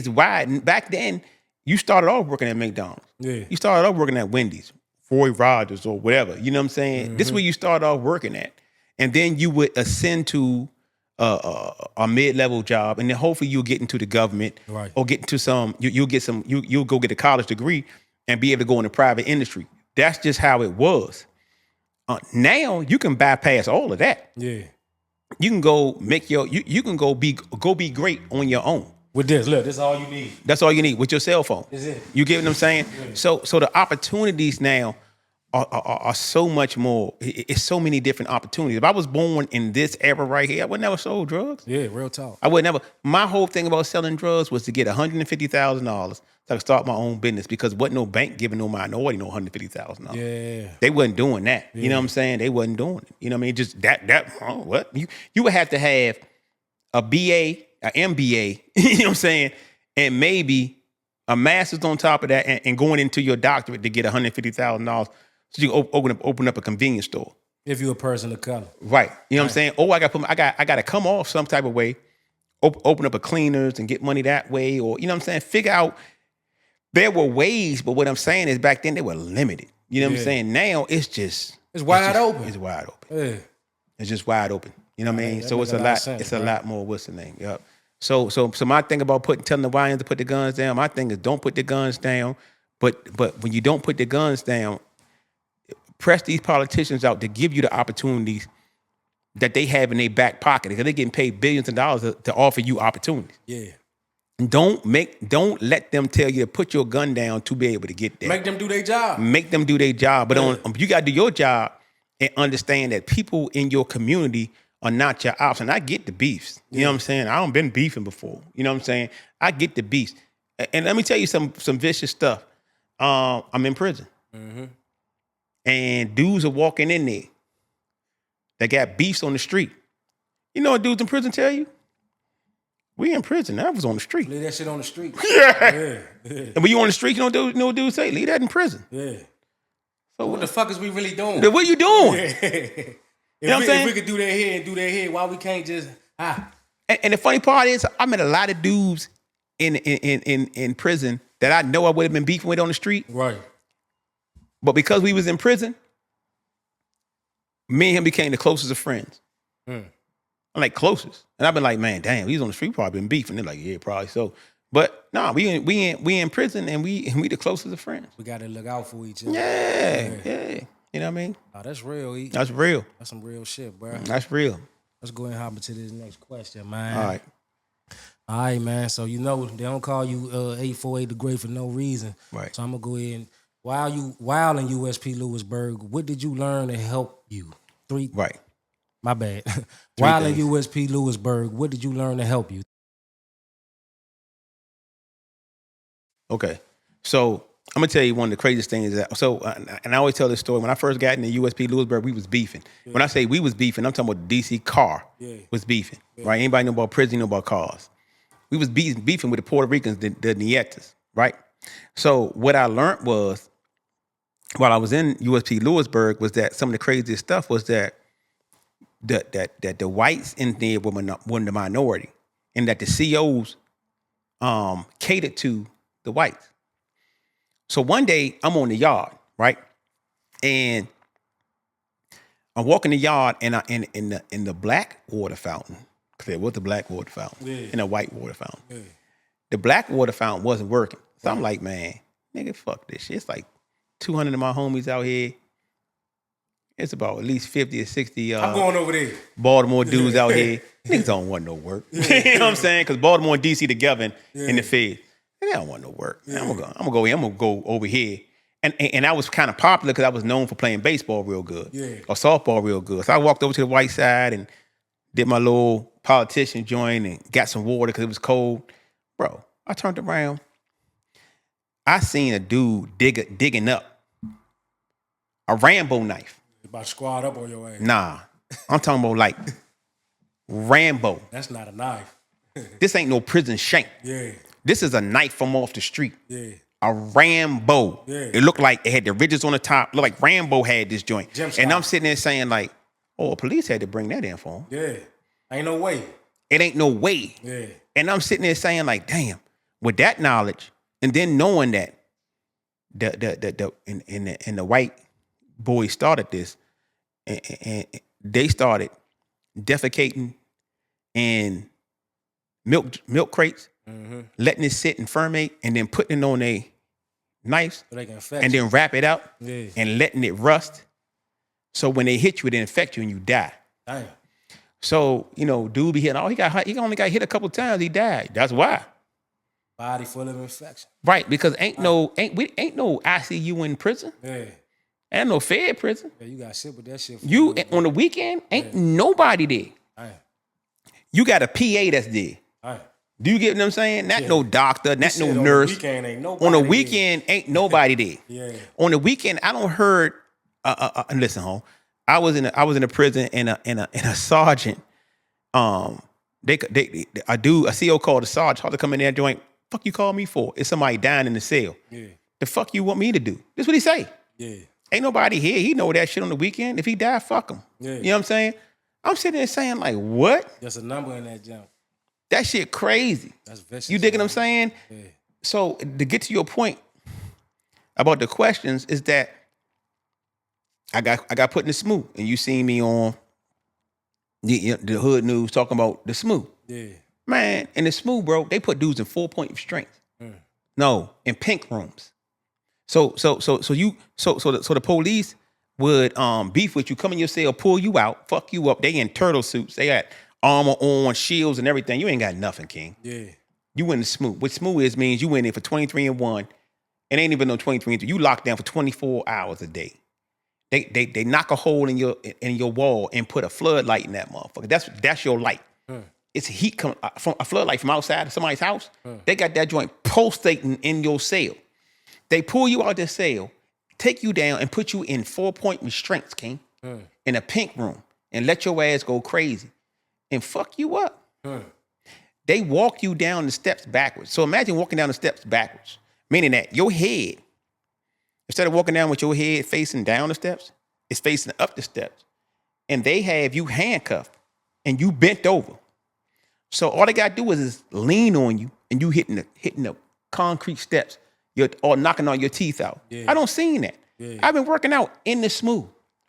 wide. Back then, you started off working at McDonald's. Yeah. You started off working at Wendy's, Roy Rogers, or whatever. You know what I'm saying? This is where you started off working at. And then you would ascend to a mid-level job, and then hopefully you'll get into the government Right. or get into you'll go get a college degree and be able to go in the private industry. That's just how it was. Now you can bypass all of that. Yeah. You can go make you can go be great on your own. With this, look, this is all you need. That's all you need with your cell phone. Is it? You get what I'm saying? So the opportunities now are so much more. It's so many different opportunities. If I was born in this era right here, I would never sold drugs. Yeah, real talk. I would never. My whole thing about selling drugs was to get $150,000 so I could start my own business because wasn't no bank giving no minority no $150,000. Yeah. They wasn't doing that. You know what I'm saying? They wasn't doing it. You know what I mean? Just what? You would have to have a BA, an MBA, you know what I'm saying? And maybe a master's on top of that and going into your doctorate to get $150,000 so you can open up a convenience store. If you're a person of color. Right. You know what I'm saying? Oh, I got to come off some type of way, open up a cleaners and get money that way, or you know what I'm saying? Figure out there were ways, but what I'm saying is back then they were limited. You know what I'm saying? Now it's wide open. It's wide open. Yeah. It's just wide open. You know what I mean? that So make it's a a lot of lot. sense, It's a bro. lot more. What's the name? Yep. So my thing about telling the YNs to put the guns down. My thing is don't put the guns down. But when you don't put the guns down, press these politicians out to give you the opportunities that they have in their back pocket because they're getting paid billions of dollars to offer you opportunities. Yeah. Don't let them tell you to put your gun down to be able to get there. Make them do their job. Make them do their job. But you got to do your job and understand that people in your community are not your ops. And I get the beefs. You know what I'm saying? I don't been beefing before. You know what I'm saying? I get the beefs. And let me tell you some vicious stuff. I'm in prison. And dudes are walking in there that got beefs on the street. You know what dudes in prison tell you? We in prison. That was on the street. Leave that shit on the street. Yeah. Yeah. And when you on the street, you know what dudes say? Leave that in prison. Yeah. So What the fuck is we really doing? What are you doing? If, You know what I'm saying? if we could do that here and do that here, why we can't just And the funny part is, I met a lot of dudes in prison that I know I would have been beefing with on the street. Right. But because we was in prison, me and him became the closest of friends. I'm like closest. And I've been like, man, damn, he's on the street, probably been beefing. They're like, yeah, probably so. But no, we in prison and we the closest of friends. We gotta look out for each other. Yeah. You know what I mean? Oh, that's real, E. That's real. That's some real shit, bro. That's real. Let's go ahead and hop into this next question, man. All right. All right, man. So you know they don't call you 848 the Great for no reason. Right. So I'm gonna go ahead and while in USP Lewisburg, what did you learn to help you? Right. My bad. While in things. USP Lewisburg, what did you learn to help you? Okay. So I'm gonna tell you one of the craziest things that and I always tell this story. When I first got into USP Lewisburg, we was beefing. Yeah. When I say we was beefing, I'm talking about the DC car was beefing. Yeah. Right? Anybody know about prison, you know about cars. We was beefing with the Puerto Ricans, the Nietas, right? So what I learned was while I was in USP Lewisburg was that some of the craziest stuff was that the whites in there were the minority, and that the COs catered to the whites. So one day I'm on the yard, right, and I'm walking the yard, and in the black water fountain, because there was the black water fountain and a white water fountain. Yeah. The black water fountain wasn't working, so I'm like, man, nigga, fuck this shit. It's like 200 of my homies out here. It's about at least 50 or 60 I'm going over there. Baltimore dudes out here. Niggas don't want no work. You know what I'm saying? Because Baltimore and DC together in the Fed. They don't want no work. Yeah. I'm gonna go over here. And I was kind of popular because I was known for playing baseball real good. Yeah. Or softball real good. So I walked over to the white side and did my little politician joint and got some water because it was cold. Bro, I turned around. I seen a dude digging up a Rambo knife. You about to squat up on your ass. Nah, I'm talking about like Rambo. That's not a knife. This ain't no prison shank. Yeah. This is a knife from off the street. Yeah. A Rambo. Yeah. It looked like it had the ridges on the top. Looked like Rambo had this joint. Jim And I'm Scott. sitting there saying like, oh, police had to bring that in for him. Yeah. Ain't no way. It ain't no way. Yeah. And I'm sitting there saying like, damn, with that knowledge, and then knowing that the white boys started this, and they started defecating in milk crates, letting it sit and ferment, and then putting it on a knives, So they can infect and you. then wrap it out, Yeah. and letting it rust. So when they hit you, it infect you and you die. Damn. So, dude be hitting, he only got hit a couple times, he died. That's why. Body full of infection. Right, because ain't no ICU in prison. Yeah. Ain't no Fed prison. Yeah, you got shit with that shit. You on the weekend, ain't nobody there. Damn. You got a PA that's there. Damn. Do you get what I'm saying? Not no doctor, not Shit, no on the nurse. weekend ain't nobody On the there. weekend, ain't nobody there. Yeah. On the weekend, I don't heard. Listen, home. I was in a prison and a sergeant. A CO called a sergeant. Had to come in there joint. Fuck you call me for? It's somebody dying in the cell. Yeah. The fuck you want me to do? This what he say. Yeah. Ain't nobody here. He know that shit on the weekend. If he die, fuck him. Yeah. You know what I'm saying? I'm sitting there saying like, what? There's a number in that jump. That shit crazy. That's vicious. You dig what I'm saying? Yeah. So to get to your point about the questions is that I got put in the smooth, and you seen me on the hood news talking about the smooth. Yeah. Man, in the smooth, bro, they put dudes in 4-point restraints. No, in pink rooms. So the police would beef with you, come in your cell, pull you out, fuck you up. They in turtle suits. They got armor on, shields and everything. You ain't got nothing, King. Yeah. You in the smooth. What smooth is means you in there for 23 and 1. It ain't even no 23 and 2. You locked down for 24 hours a day. They knock a hole in your wall and put a floodlight in that motherfucker. That's your light. It's heat coming from a floodlight from outside of somebody's house. They got that joint pulsating in your cell. They pull you out the cell, take you down, and put you in 4-point restraints, King, in a pink room, and let your ass go crazy and fuck you up. They walk you down the steps backwards. So imagine walking down the steps backwards, meaning that your head, instead of walking down with your head facing down the steps, it's facing up the steps. And they have you handcuffed and you bent over. So all they got to do is lean on you and you hitting the concrete steps or knocking all your teeth out. Yeah. I don't seen that. Yeah. I've been working out in the smooth.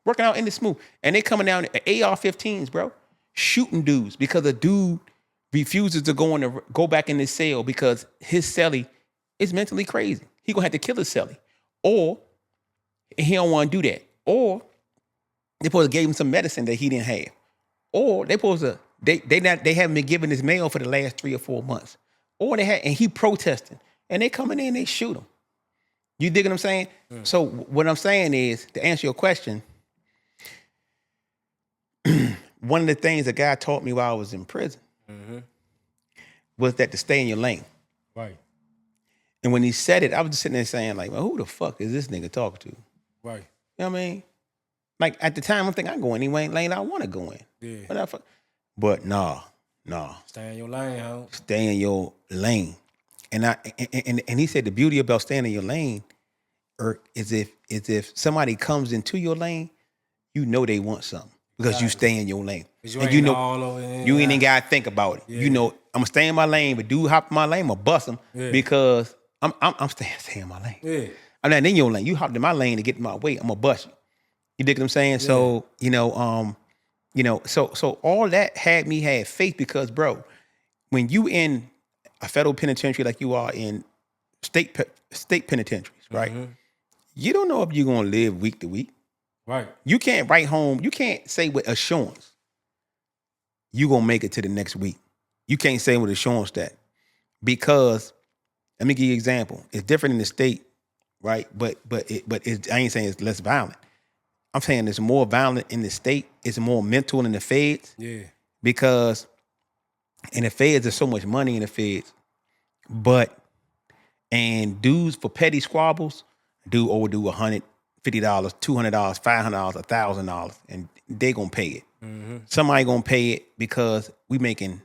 And they coming down at AR-15s, bro, shooting dudes because a dude refuses to go back in his cell because his cellie is mentally crazy. He gonna have to kill his cellie. Or he don't want to do that. Or they supposed to give him some medicine that he didn't have. Or they supposed to they haven't been giving his mail for the last 3 or 4 months. Or and he protesting. And they come in there and they shoot him. You dig what I'm saying? So what I'm saying is, to answer your question, one of the things a guy taught me while I was in prison was that to stay in your lane. Right. And when he said it, I was just sitting there saying, like, well, who the fuck is this nigga talking to? Right. You know what I mean? Like, at the time, I'm thinking I can go any lane I want to go in. Yeah. But nah. Stay in your lane, huh? Stay in your lane. And he said the beauty about staying in your lane is if somebody comes into your lane, you know they want something because you stay in your lane. You and ain't you know all over you ain't even gotta think about it. Yeah. You know, I'm gonna stay in my lane, but dude hop in my lane, I'm gonna bust him because I'm staying in my lane. Yeah. I'm not in your lane. You hopped in my lane to get in my way, I'm gonna bust you. You dig what I'm saying? So, so all that had me have faith because, bro, when you in a federal penitentiary like you are in state penitentiaries, right? You don't know if you're gonna live week to week. Right. You can't write home. You can't say with assurance you gonna make it to the next week. You can't say with assurance that because let me give you an example. It's different in the state, right? But I ain't saying it's less violent. I'm saying it's more violent in the state. It's more mental in the feds. Yeah. Because in the feds, there's so much money in the feds, but And dudes for petty squabbles, dude overdo $150, $200, $500, $1,000, and they gonna pay it. Somebody gonna pay it because we making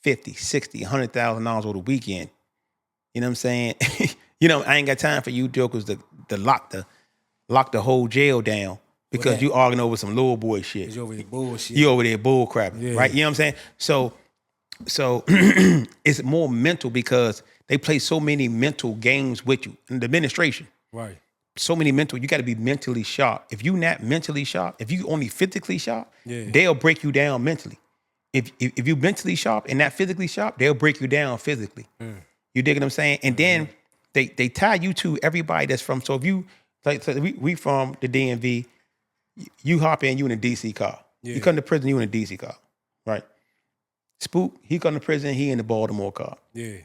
$50, $60, $100,000 over the weekend. You know what I'm saying? I ain't got time for you jokers to lock the whole jail down because you arguing over some little boy shit. You over there bullshit. You over there bull crapping, right? You know what I'm saying? So it's more mental because they play so many mental games with you. And the administration, Right. so many mental, you got to be mentally sharp. If you not mentally sharp, if you only physically sharp, they'll break you down mentally. If you mentally sharp and not physically sharp, they'll break you down physically. You dig what I'm saying? And then they tie you to everybody that's from. So if you we from the DMV, you hop in, you in a DC car. You come to prison, you in a DC car, right? Spook, he come to prison, he in the Baltimore car. Yeah.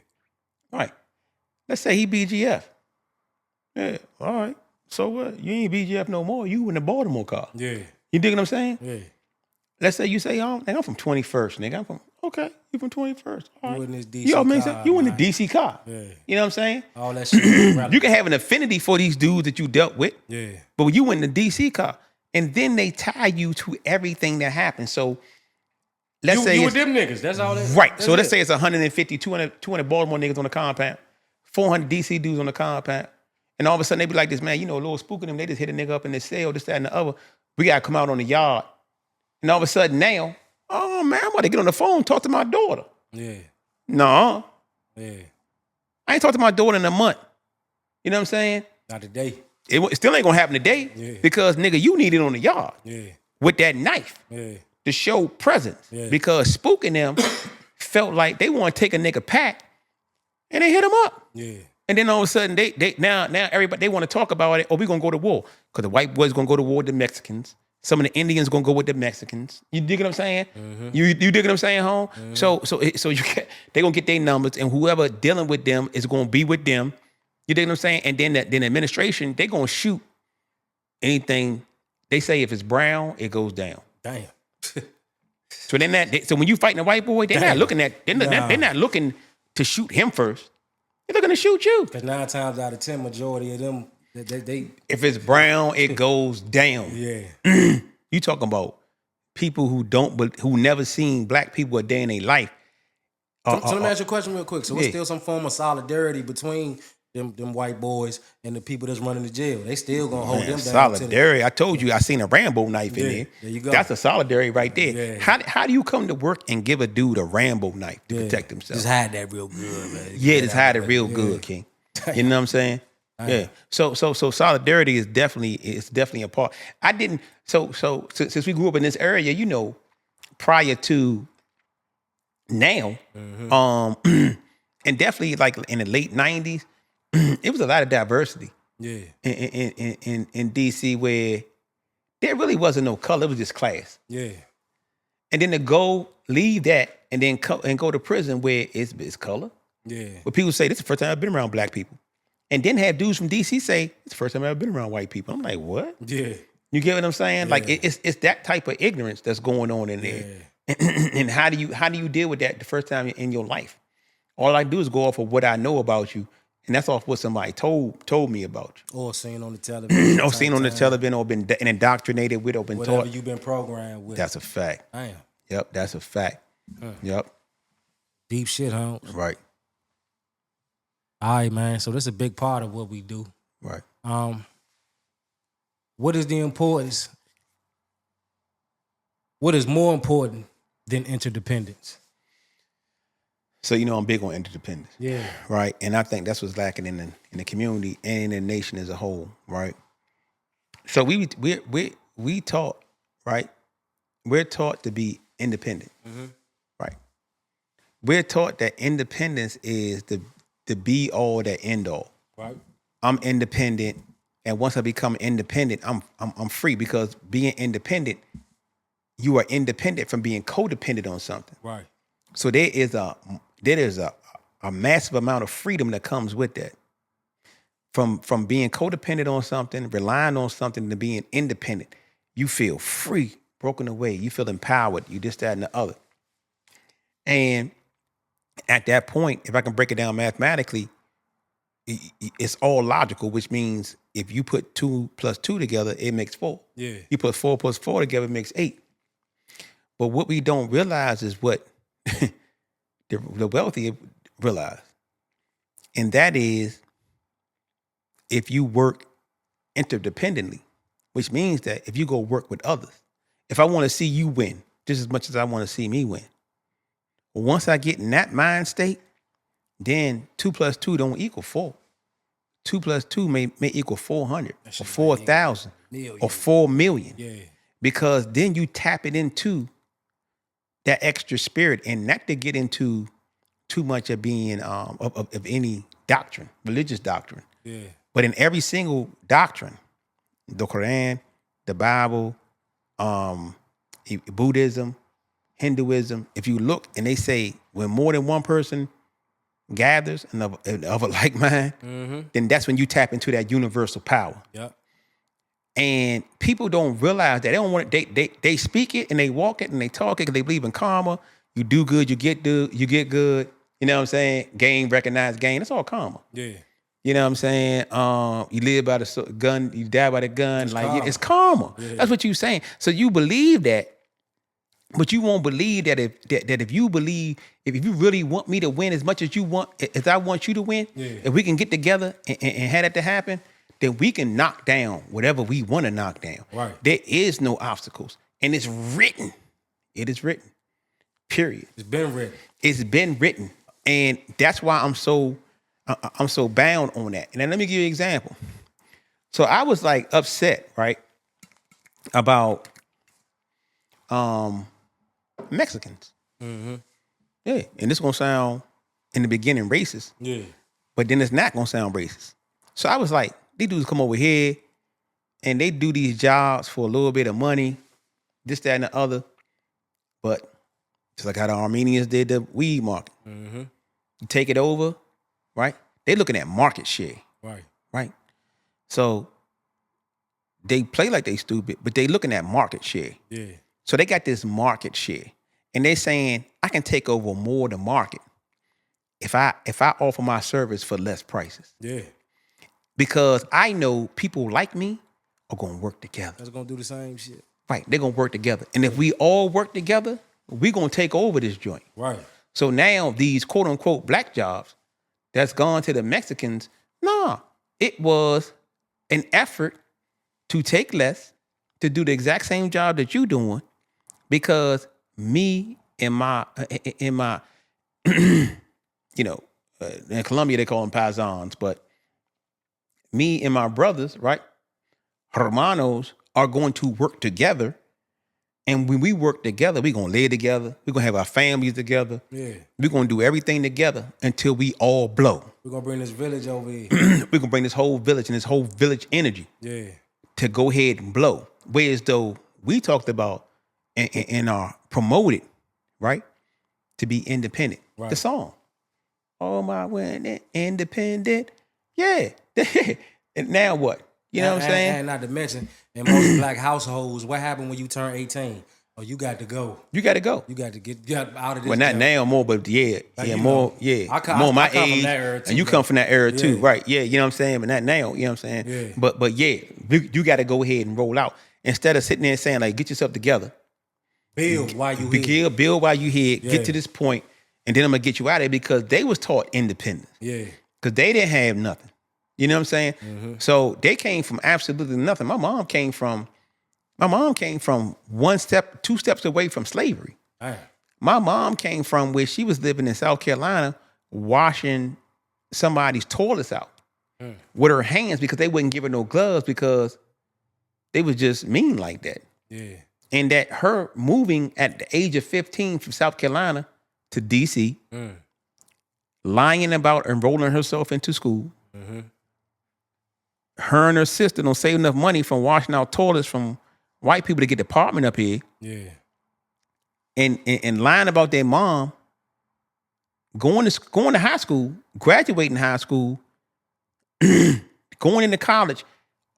Right. Let's say he BGF. Yeah, all right. So what? You ain't BGF no more. You in the Baltimore car. Yeah. You dig what I'm saying? Yeah. Let's say you say, I'm from 21st, nigga. Okay, you from 21st. All right. You in this DC You know what I mean? car, You in the man. DC car. Yeah. You know what I'm saying? All that shit. is relevant. You can have an affinity for these dudes that you dealt with, Yeah. but when you in the DC car, and then they tie you to everything that happened. So let's say You it's, with them niggas. That's all that. right. That's So let's it. say it's 150, 200 Baltimore niggas on the compound, 400 DC dudes on the compound. And all of a sudden they be like this, man, Lil Spook and them, they just hit a nigga up in the cell, this, that, and the other. We got to come out on the yard. And all of a sudden now, oh man, I'm about to get on the phone and talk to my daughter. Yeah. No, Yeah. I ain't talked to my daughter in a month. You know what I'm saying? Not today. It still ain't gonna happen today because nigga, you need it on the yard Yeah. with that knife to show presence. Because Spook and them felt like they want to take a nigga pack and they hit him up. Yeah. And then all of a sudden they now everybody they want to talk about it. Oh, we gonna go to war because the white boys gonna go to war with the Mexicans. Some of the Indians gonna go with the Mexicans. You dig what I'm saying? You dig what I'm saying, home? So you they gonna get their numbers, and whoever dealing with them is gonna be with them. You dig what I'm saying? And then the administration they gonna shoot anything they say. If it's brown, it goes down. Damn. So so when you fighting a white boy, they're not looking at they're not looking to shoot him first. They're looking to shoot you. Because 9 times out of 10, majority of them, they If it's brown, it goes down. yeah. You talking about people who never seen black people a day in their life. So let me ask you a question real quick. So it's yeah. still some form of solidarity between them white boys and the people that's running the jail. They still gonna hold them down. Solidarity. I told you I seen a Rambo knife in Yeah, there. there you go. That's a solidarity right there. Yeah. How do you come to work and give a dude a Rambo knife to protect himself? Just hide that real good, man. Yeah, just hide it real good, King. You know what I'm saying? Yeah. So solidarity is definitely a part. I didn't. So since we grew up in this area, prior to now, and definitely like in the late '90s, it was a lot of diversity. Yeah. In DC where there really wasn't no color. It was just class. Yeah. And then to leave that and then go to prison where it's color. Yeah. Where people say, this is the first time I've been around black people. And then have dudes from DC say, it's the first time I've ever been around white people. I'm like, what? Yeah. You get what I'm saying? Yeah. Like it's that type of ignorance that's going on in there. And how do you deal with that the first time in your life? All I do is go off of what I know about you. And that's off what somebody told me about you. Or seen on the television. Or seen on the television or been indoctrinated with or been Whatever taught. you've been programmed with. That's a fact. Damn. Yep, that's a fact. Yep. Deep shit, huh? Right. All right, man. So that's a big part of what we do. Right. What is the importance? What is more important than interdependence? So I'm big on interdependence. Yeah. Right. And I think that's what's lacking in the community and in the nation as a whole. Right. So we taught, right? We're taught to be independent. Right. We're taught that independence is the be all, the end all. Right. I'm independent, and once I become independent, I'm free, because being independent, you are independent from being codependent on something. Right. So there is a massive amount of freedom that comes with that. From being codependent on something, relying on something, to being independent, you feel free, broken away. You feel empowered. You this, that, and the other. And at that point, if I can break it down mathematically, it's all logical, which means if you put 2 plus 2 together, it makes 4. Yeah. You put 4 plus 4 together, it makes 8. But what we don't realize is what the wealthy realize. And that is if you work interdependently, which means that if you go work with others, if I want to see you win just as much as I want to see me win, once I get in that mind state, then 2 plus 2 don't equal 4. 2 plus 2 may equal 400 or 4,000 or 4 million. Yeah. Because then you tap it into that extra spirit, and not to get into too much of being of any doctrine, religious doctrine. Yeah. But in every single doctrine, the Quran, the Bible, Buddhism, Hinduism, if you look and they say when more than one person gathers and of a like mind, then that's when you tap into that universal power. Yep. And people don't realize that. They don't want it. They speak it and they walk it and they talk it because they believe in karma. You do good, you get good. You know what I'm saying? Gain, recognize, gain. That's all karma. Yeah. You know what I'm saying? You live by the gun, you die by the gun. It's like karma. it's karma. Yeah. That's what you're saying. So you believe that, but you won't believe that if you believe, if you really want me to win as much as you want, as I want you to win, if we can get together and have that to happen, then we can knock down whatever we want to knock down. Right. There is no obstacles. And it's written. It is written. Period. It's been written. It's been written. And that's why I'm so bound on that. And then let me give you an example. So I was like upset, right, about Mexicans. Mm-hmm. Yeah. And this gonna sound in the beginning racist, Yeah. but then it's not gonna sound racist. So I was like, these dudes come over here and they do these jobs for a little bit of money, this, that, and the other. But just like how the Armenians did the weed market. Mm-hmm. You take it over, right? They're looking at market share, Right. right? So they play like they stupid, but they looking at market share. Yeah. So they got this market share. And they're saying, I can take over more of the market if I offer my service for less prices. Yeah. Because I know people like me are gonna work together. That's gonna do the same shit. Right. They're gonna work together. And if we all work together, we're gonna take over this joint. Right. So now these quote unquote black jobs that's gone to the Mexicans, nah, it was an effort to take less, to do the exact same job that you doing, because me and my you know, in Colombia they call them paisans, but me and my brothers, right, hermanos, are going to work together. And when we work together, we're going to live together. We're going to have our families together. Yeah. We're going to do everything together until we all blow. We're gonna bring this village over here. We're going to bring this whole village and this whole village energy Yeah. to go ahead and blow. Whereas though we talked about and are promoted, right, to be independent. Right. The song. Oh, my winning independent. Yeah. And now what? You know what I'm saying? And not to mention, in most black households, what happened when you turn 18? Oh, you got to go. You got to go. You got to get out of this. Well, not job. now more, but yeah, Like, yeah, you more, know, yeah, I come more my from age, that era too, and you bro. come from that era too, Yeah. right? Yeah, you know what I'm saying, but not now, you know what I'm saying? Yeah. But yeah, you got to go ahead and roll out instead of sitting there and saying like, get yourself together, Build while you here. build while you here, Yeah. get to this point, and then I'm gonna get you out of there because they was taught independence Yeah. because they didn't have nothing. You know what I'm saying? Mm-hmm. So they came from absolutely nothing. My mom came from two steps away from slavery. Damn. My mom came from where she was living in South Carolina, washing somebody's toilets out with her hands because they wouldn't give her no gloves because they was just mean like that. Yeah. And that her moving at the age of 15 from South Carolina to DC, lying about enrolling herself into school, her and her sister don't save enough money from washing out toilets from white people to get the apartment up here, Yeah. and lying about their mom, going to high school, graduating high school, going into college,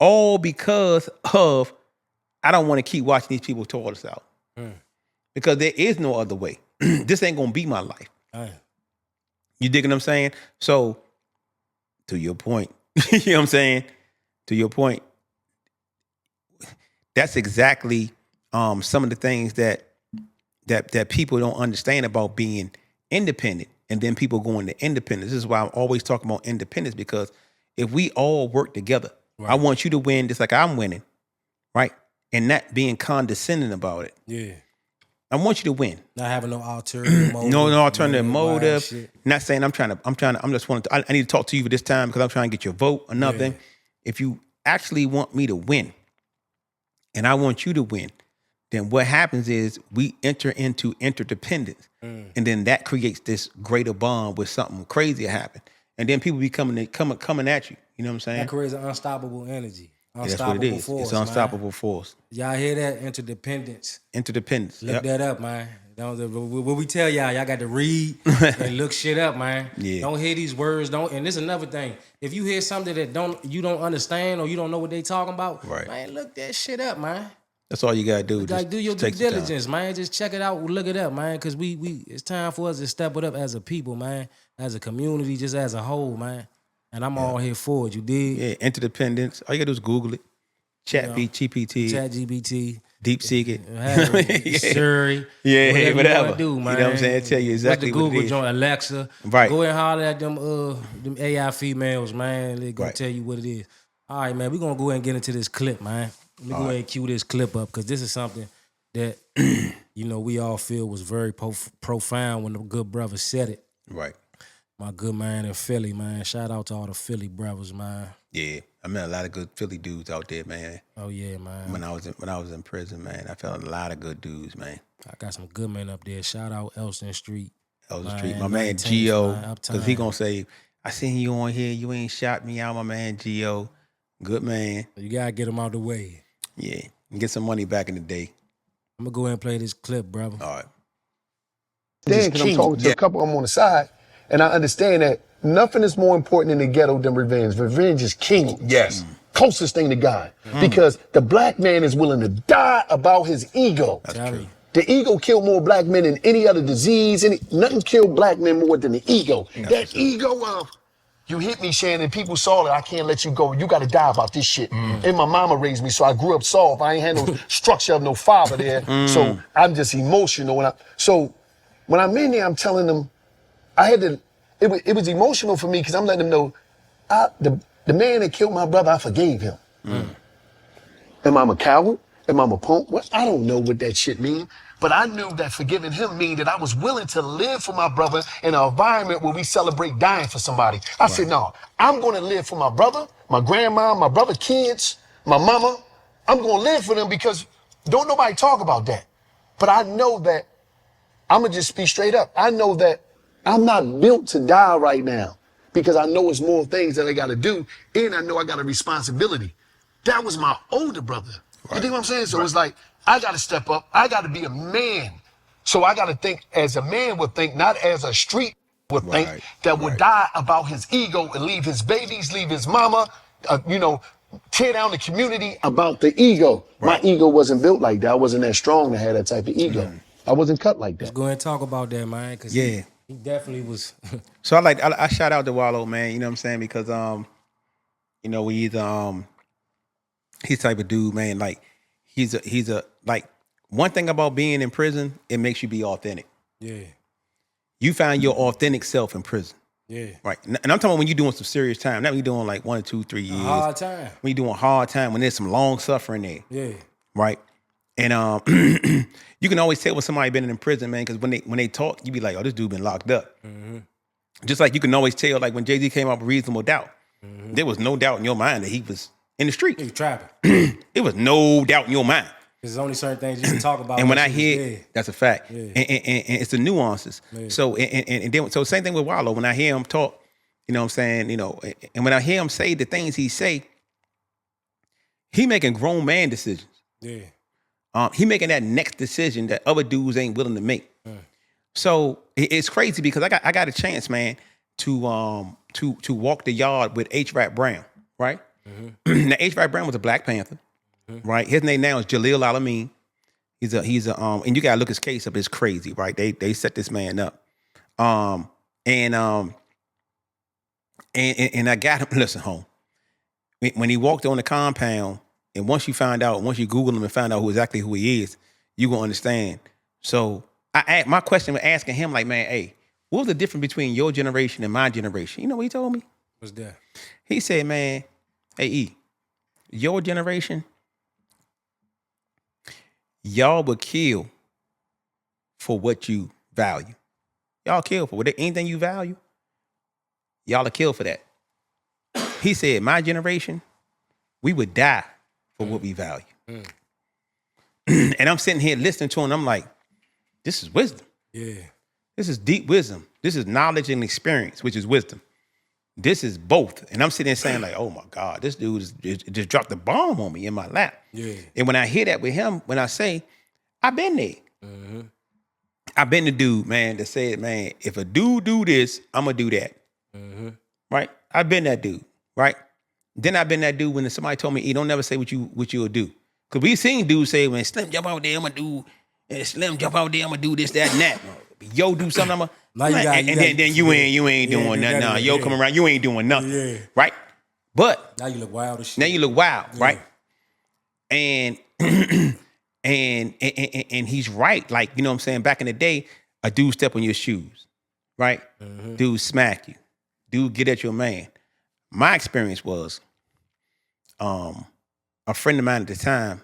all because of I don't want to keep watching these people toilets out. Because there is no other way. This ain't gonna be my life. Damn. You dig what I'm saying? So To your point. You know what I'm saying? To your point. That's exactly some of the things that people don't understand about being independent, and then people going to independence. This is why I'm always talking about independence, because if we all work together, I want you to win just like I'm winning, right? And not being condescending about it. Yeah. I want you to win. Not having no alternative motive. No alternative wild motive. shit. Not saying I'm just wanting to, I need to talk to you for this time because I'm trying to get your vote or nothing. If you actually want me to win and I want you to win, then what happens is we enter into interdependence. And then that creates this greater bond where something crazy happen. And then people be coming at you. You know what I'm saying? That creates an unstoppable energy. That's what it is. Force, It's an unstoppable force. Y'all hear that? Interdependence. Interdependence. Look that up, man. What we tell y'all got to read and look shit up, man. Yeah. Don't hear these words. And this is another thing. If you hear something that you don't understand or you don't know what they talking about, man, look that shit up, man. That's all you gotta do. Like, do your due diligence, man. Just check it out. Look it up, man. Because we it's time for us to step it up as a people, man. As a community, just as a whole, man. And I'm all here for it. You dig? Yeah, interdependence. All you gotta do is Google it. GPT. ChatGPT. DeepSeek. Siri. Yeah, whatever. You do, man. You know what I'm saying? Tell you exactly Google what it is. joint, Alexa. Right. Go ahead and holler at them AI females, man. They gonna tell you what it is. All right, man. We're gonna go ahead and get into this clip, man. Let me go ahead and cue this clip up because this is something that we all feel was very profound when the good brother said it. Right. My good man in Philly, man. Shout out to all the Philly brothers, man. Yeah, I met a lot of good Philly dudes out there, man. Oh yeah, man. When I was in prison, man, I felt a lot of good dudes, man. I got some good men up there. Shout out Elston Street. My man Gio, because he gonna say, "I seen you on here. You ain't shot me out, my man Gio. Good man. You gotta get him out the way. Yeah, and get some money back in the day." I'm gonna go ahead and play this clip, brother. All right. Because I'm talking to a couple of them on the side, and I understand that nothing is more important in the ghetto than revenge. Revenge is king. Yes. Closest thing to God. Because the black man is willing to die about his ego. That's true. The ego killed more black men than any other disease. Nothing killed black men more than the ego. That ego of, you hit me, Shannon, people saw that I can't let you go. You got to die about this shit. And my mama raised me, so I grew up soft. I ain't had no structure of no father there. So I'm just emotional. So when I'm in there, I'm telling them, it was emotional for me because I'm letting them know, the man that killed my brother, I forgave him. Am I a coward? Am I a punk? Well, I don't know what that shit mean. But I knew that forgiving him mean that I was willing to live for my brother in an environment where we celebrate dying for somebody. I said, no, I'm going to live for my brother, my grandma, my brother's kids, my mama. I'm going to live for them because don't nobody talk about that. But I know that, I'm going to just speak straight up. I know that I'm not built to die right now because I know it's more things that I got to do, and I know I got a responsibility. That was my older brother. You think what I'm saying? So it's like, I got to step up. I got to be a man. So I got to think as a man would think, not as a street would think, that would die about his ego and leave his babies, leave his mama, tear down the community about the ego. My ego wasn't built like that. I wasn't that strong to have that type of ego. I wasn't cut like that. Let's go ahead and talk about that, man, because he definitely was. So I shout out to Wallow, man. You know what I'm saying? Because he's the type of dude, man. Like he's a like one thing about being in prison, it makes you be authentic. Yeah. You find your authentic self in prison. Yeah. Right. And I'm talking about when you're doing some serious time, not when you're doing like 1 or 2, 3 years. Hard time. When you're doing hard time, when there's some long suffering there. Yeah. Right. And you can always tell when somebody been in prison, man, because when they talk, you be like, oh, this dude been locked up. Just like you can always tell, like when Jay-Z came out with Reasonable Doubt, there was no doubt in your mind that he was in the street. He was trapping. It was no doubt in your mind. There's only certain things you can talk about. And when I hear, that's a fact. Yeah. And it's the nuances. Yeah. So then same thing with Wallow. When I hear him talk, you know what I'm saying, and when I hear him say the things he say, he making grown man decisions. Yeah. He making that next decision that other dudes ain't willing to make. So it's crazy because I got a chance, man, to walk the yard with H. Rap Brown, right? Now H. Rap Brown was a Black Panther, right? His name now is Jalil Al-Amin. He's a and you gotta look his case up. It's crazy, right? They set this man up, and And I got him. Listen, home. When he walked on the compound, and once you Google him and find out exactly who he is, you gonna understand. So my question was asking him like, man, hey, what was the difference between your generation and my generation? You know what he told me? What's that? He said, man, hey E, your generation, y'all would kill for what you value. Y'all kill for anything you value. Y'all will kill for that. He said, my generation, we would die for what we value. And I'm sitting here listening to him. I'm like, this is wisdom. Yeah. This is deep wisdom. This is knowledge and experience, which is wisdom. This is both. And I'm sitting there saying like, oh my God, this dude just dropped a bomb on me in my lap. Yeah. And when I hear that with him, when I say, I've been there. Mm-hmm. I've been the dude, man, that said, man, if a dude do this, I'm going to do that. Mm-hmm. Right? I've been that dude, right? Then I've been that dude when somebody told me, don't never say what you'll do. Because we seen dudes say, when Slim jump out there, I'm going to do, and Slim jump out there, I'm going to do this, that, and that. Yo, do something, I'm going to, then you ain't doing nothing. Nah, yo, come around, you ain't doing nothing. Yeah. Right? But Now you look wild as shit. now you look wild, Yeah. right? And and he's right. Like, you know what I'm saying? Back in the day, a dude step on your shoes, right? Mm-hmm. Dude smack you. Dude get at your man. My experience was, a friend of mine at the time,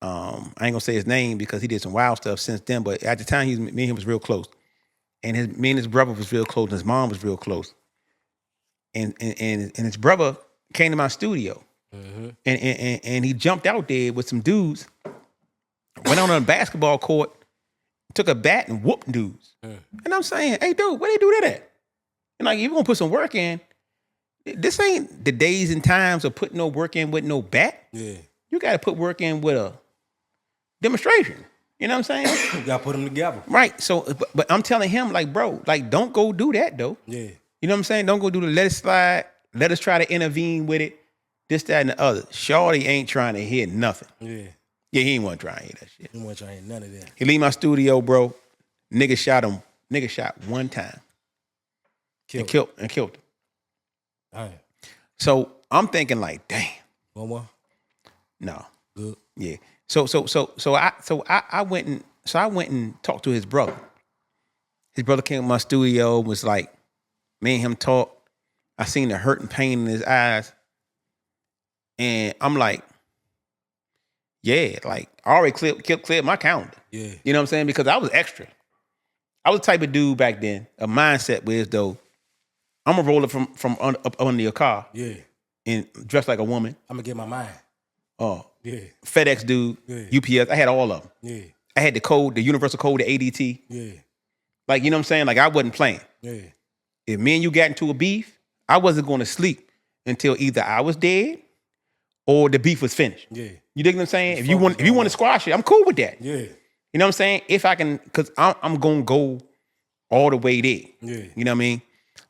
I ain't gonna say his name because he did some wild stuff since then, but at the time, me and him was real close. And me and his brother was real close, and his mom was real close. And his brother came to my studio. Mm-hmm. And he jumped out there with some dudes, went on a basketball court, took a bat and whooped dudes. And I'm saying, hey, dude, where they do that at? And like, if you're gonna put some work in, this ain't the days and times of putting no work in with no bat. Yeah. You gotta put work in with a demonstration. You know what I'm saying? You gotta put them together. Right. So, but I'm telling him, like, bro, like, don't go do that though. Yeah. You know what I'm saying? Don't go do the let it slide. Let us try to intervene with it. This, that, and the other. Shorty ain't trying to hear nothing. Yeah. Yeah, he ain't want to try and hear that shit. You want to try none of that. He leave my studio, bro. Nigga shot him. Nigga shot one time. Killed him. All right. So I'm thinking like, damn. One more. No. Good. Yeah. So I went and talked to his brother. His brother came to my studio, was like, me and him talked. I seen the hurt and pain in his eyes. And I'm like, yeah, like I already cleared my calendar. Yeah. You know what I'm saying? Because I was extra. I was the type of dude back then, a mindset was though, I'm gonna roll it from up under your car Yeah. and dress like a woman. I'm gonna get my mind. Oh, Yeah. FedEx dude, Yeah. UPS. I had all of them. Yeah. I had the code, the universal code, the ADT. Yeah. Like, you know what I'm saying? Like I wasn't playing. Yeah. If me and you got into a beef, I wasn't going to sleep until either I was dead or the beef was finished. Yeah. You dig what I'm saying? If you want to squash it, I'm cool with that. Yeah. You know what I'm saying? If I can, because I'm going to go all the way there. Yeah. You know what I mean?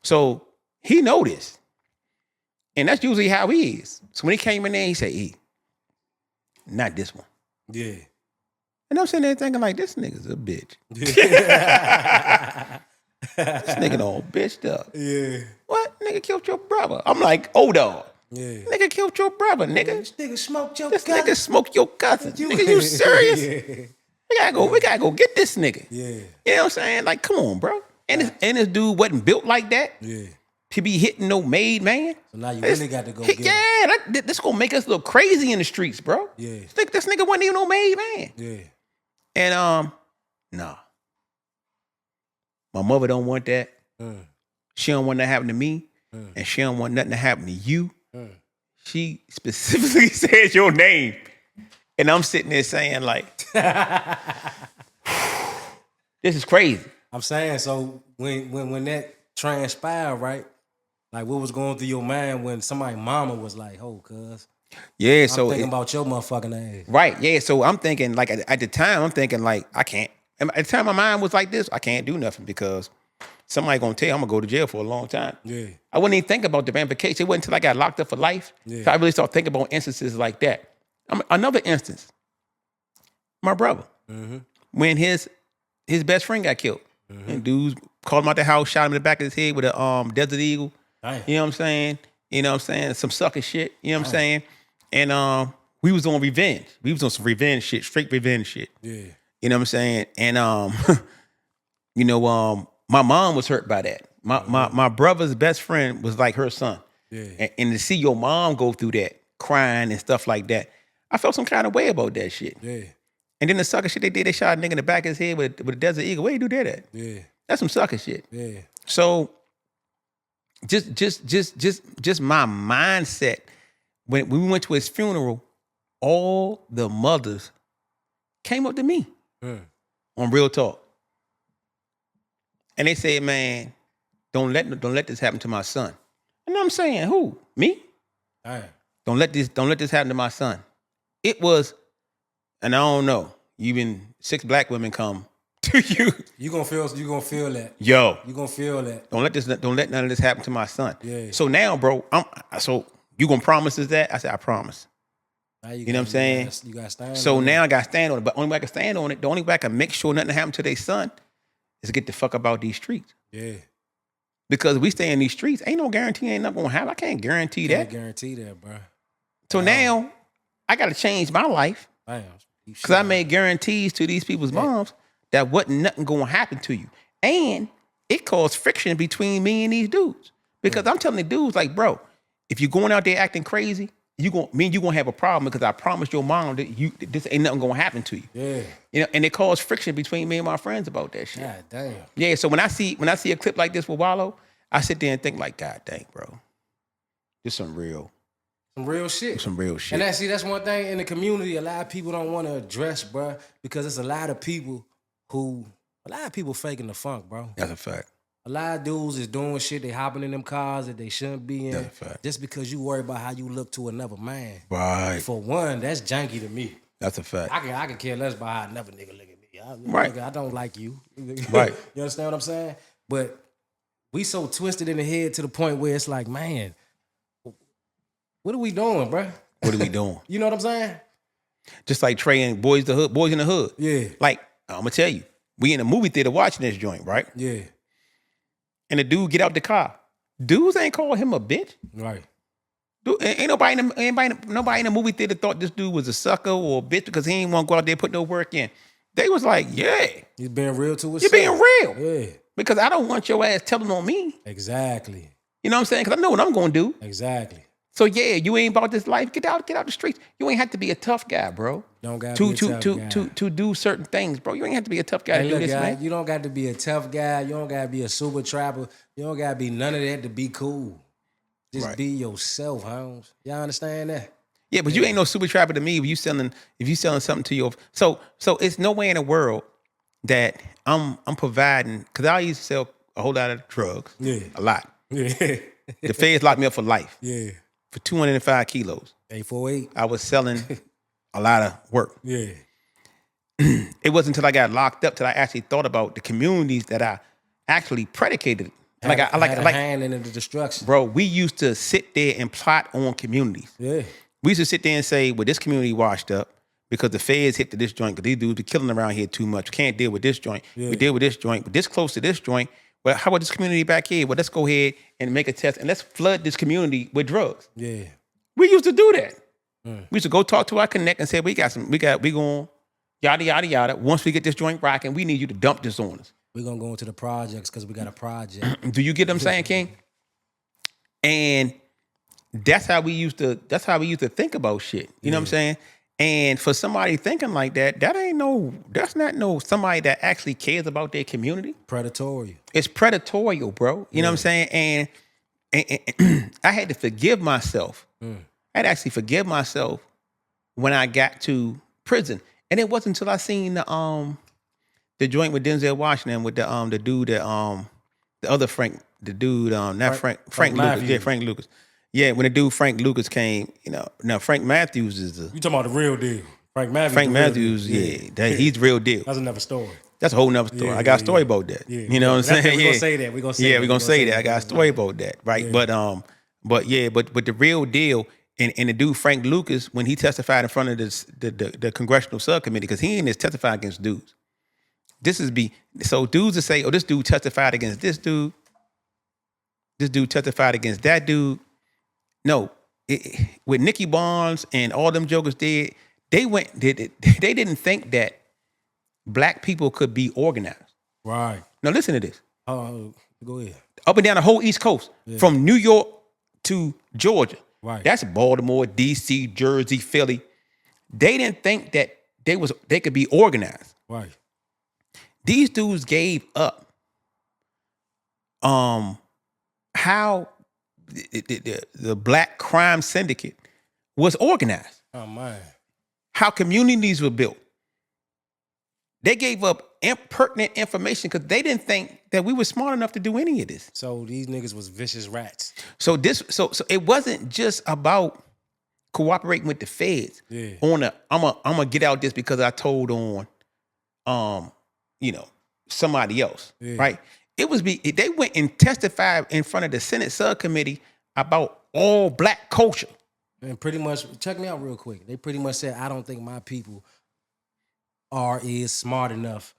So he noticed. And that's usually how he is. So when he came in there, he said, E, not this one. Yeah. And I'm sitting there thinking like, this nigga's a bitch. Yeah. This nigga all bitched up. Yeah. What? Nigga killed your brother. I'm like, oh, dog. Yeah. Nigga killed your brother, nigga. This nigga smoked your This cousin. nigga smoked your cousin. Nigga, you serious? Yeah. We gotta go get this nigga. Yeah. You know what I'm saying? Like, come on, bro. And this dude wasn't built like that. Yeah. To be hitting no made man. So now you really got to go get him. Yeah, this gonna make us look crazy in the streets, bro. Yeah. This nigga wasn't even no made man. Yeah. And nah. My mother don't want that. She don't want that to happen to me. And she don't want nothing to happen to you. She specifically says your name. And I'm sitting there saying like, this is crazy. I'm saying, so when that transpired, right? Like what was going through your mind when somebody's mama was like, oh, cuz. Yeah, I'm so thinking about your motherfucking ass. right, yeah. So I'm thinking like at the time, I'm thinking like I can't. At the time, my mind was like this: I can't do nothing because somebody gonna tell you I'm gonna go to jail for a long time. Yeah. I wouldn't even think about the ramifications. It wasn't until I got locked up for life Yeah. so I really started thinking about instances like that. Another instance, my brother, when his best friend got killed, and dudes called him out the house, shot him in the back of his head with a Desert Eagle, Damn. You know what I'm saying? You know what I'm saying? Some sucker shit. You know what I'm saying? And we was on revenge. We was on some revenge shit, straight revenge shit. Yeah. You know what I'm saying? And my mom was hurt by that. My brother's best friend was like her son. Yeah. And to see your mom go through that, crying and stuff like that, I felt some kind of way about that shit. Yeah. And then the sucker shit they did, they shot a nigga in the back of his head with a Desert Eagle. Where you do that at? Yeah. That's some sucker shit. Yeah. So just my mindset. When we went to his funeral, all the mothers came up to me on Real Talk. And they said, man, don't let this happen to my son. And I'm saying, who? Me? Damn. Don't let this happen to my son. It was, and I don't know, even 6 black women come to you. You gonna feel that. Yo. You gonna feel that. Don't let none of this happen to my son. Yeah. So now, bro, so you gonna promise us that? I said, I promise. Now You know what I'm saying? You gotta stand So on now I got to stand on it. But only way I can stand on it, the only way I can make sure nothing happened to their son is to get the fuck about these streets. Yeah. Because we stay in these streets, ain't no guarantee ain't nothing gonna happen. I can't guarantee Can't that. guarantee that, bro. So now I got to change my life Damn. because I made guarantees to these people's moms that wasn't nothing gonna happen to you. And it caused friction between me and these dudes. Because I'm telling the dudes, like, bro, if you're going out there acting crazy, you gonna have a problem because I promised your mom that this ain't nothing gonna happen to you. Yeah. You know, and it caused friction between me and my friends about that shit. God damn. Yeah, so when I see a clip like this with Wallow, I sit there and think like, God dang, bro, this some real shit. some real shit. And that's one thing in the community. A lot of people don't want to address, bro, because it's a lot of people faking the funk, bro. That's a fact. A lot of dudes is doing shit. They hopping in them cars that they shouldn't be in, That's a fact. just because you worry about how you look to another man. Right. For one, that's janky to me. That's a fact. I can care less about how another nigga look at me. Right. Nigga, I don't like you. Right. You understand what I'm saying? But we so twisted in the head to the point where it's like, man, what are we doing, bro? What are we doing? You know what I'm saying? Just like Trey and Boys in the Hood. Yeah. Like, I'm gonna tell you, we in a movie theater watching this joint, right? Yeah. And the dude get out the car. Dudes ain't call him a bitch. Right. Dude, ain't nobody in the movie theater thought this dude was a sucker or a bitch because he ain't want to go out there and put no work in. They was like, yeah, He's being real to us. you're being real. Yeah. Because I don't want your ass telling on me. Exactly. You know what I'm saying? Because I know what I'm going to do. Exactly. So yeah, you ain't about this life. Get out the streets. You ain't have to be a tough guy, bro. Don't gotta be a tough guy. To do certain things, bro. You ain't have to be a tough guy Hey, to do look, this, guy, man. you don't got to be a tough guy. You don't got to be a super trapper. You don't got to be none of that to be cool. Just Right. be yourself, Holmes. Y'all understand that? Yeah, but you ain't no super trapper to me if you selling something to your so it's no way in the world that I'm providing, because I used to sell a whole lot of drugs. Yeah. A lot. Yeah. The feds locked me up for life. Yeah. For 205 kilos. 848. I was selling a lot of work. Yeah. It wasn't until I got locked up till I actually thought about the communities that I actually predicated. Had a hand in the destruction. Bro, we used to sit there and plot on communities. Yeah. We used to sit there and say, well, this community washed up because the feds hit to this joint because these dudes be killing around here too much. Can't deal with this joint. Yeah. We deal with this joint, but this close to this joint. Well, how about this community back here? Well, let's go ahead and make a test and let's flood this community with drugs. Yeah. We used to do that. We used to go talk to our connect and say, we going yada, yada, yada. Once we get this joint rocking, we need you to dump this on us. We're going to go into the projects because we got a project. Do you get what I'm saying, King? And that's how we used to think about shit. You know what I'm saying? And for somebody thinking like that, that's not somebody that actually cares about their community. Predatory. It's predatorial, bro. You know what I'm saying? And I had to forgive myself. I had to actually forgive myself when I got to prison. And it wasn't until I seen the joint with Denzel Washington with the dude that the other Frank, the dude, not Frank Lucas. Matthews. Yeah, Frank Lucas. Yeah, when the dude Frank Lucas came, now Frank Matthews is You talking about the real deal. Frank Matthews. Frank the real Matthews, deal. he's the real deal. That's another story. That's a whole nother story. Yeah, I got a yeah, story yeah. about that. Yeah. You know what I'm saying? We're going to say that. We're going to say that. We're gonna say that. I got a story about that, right? Yeah. But the real deal, and the dude Frank Lucas, when he testified in front of the congressional subcommittee, because he ain't just testify against dudes. So dudes that say, oh, this dude testified against this dude This dude testified against that dude. No, with Nicky Barnes and all them jokers did, they didn't think that black people could be organized. Right. Now listen to this. Go ahead. Up and down the whole East Coast, from New York to Georgia. Right. That's Baltimore, D.C., Jersey, Philly. They didn't think that they could be organized. Right. These dudes gave up how the black crime syndicate was organized. Oh man. How communities were built. They gave up impertinent information because they didn't think that we were smart enough to do any of this. So these niggas was vicious rats. So it wasn't just about cooperating with the feds. Yeah. I'm gonna get out this because I told on somebody else. Yeah. Right? They went and testified in front of the Senate subcommittee about all black culture. And pretty much, check me out real quick. They pretty much said, I don't think my people is smart enough.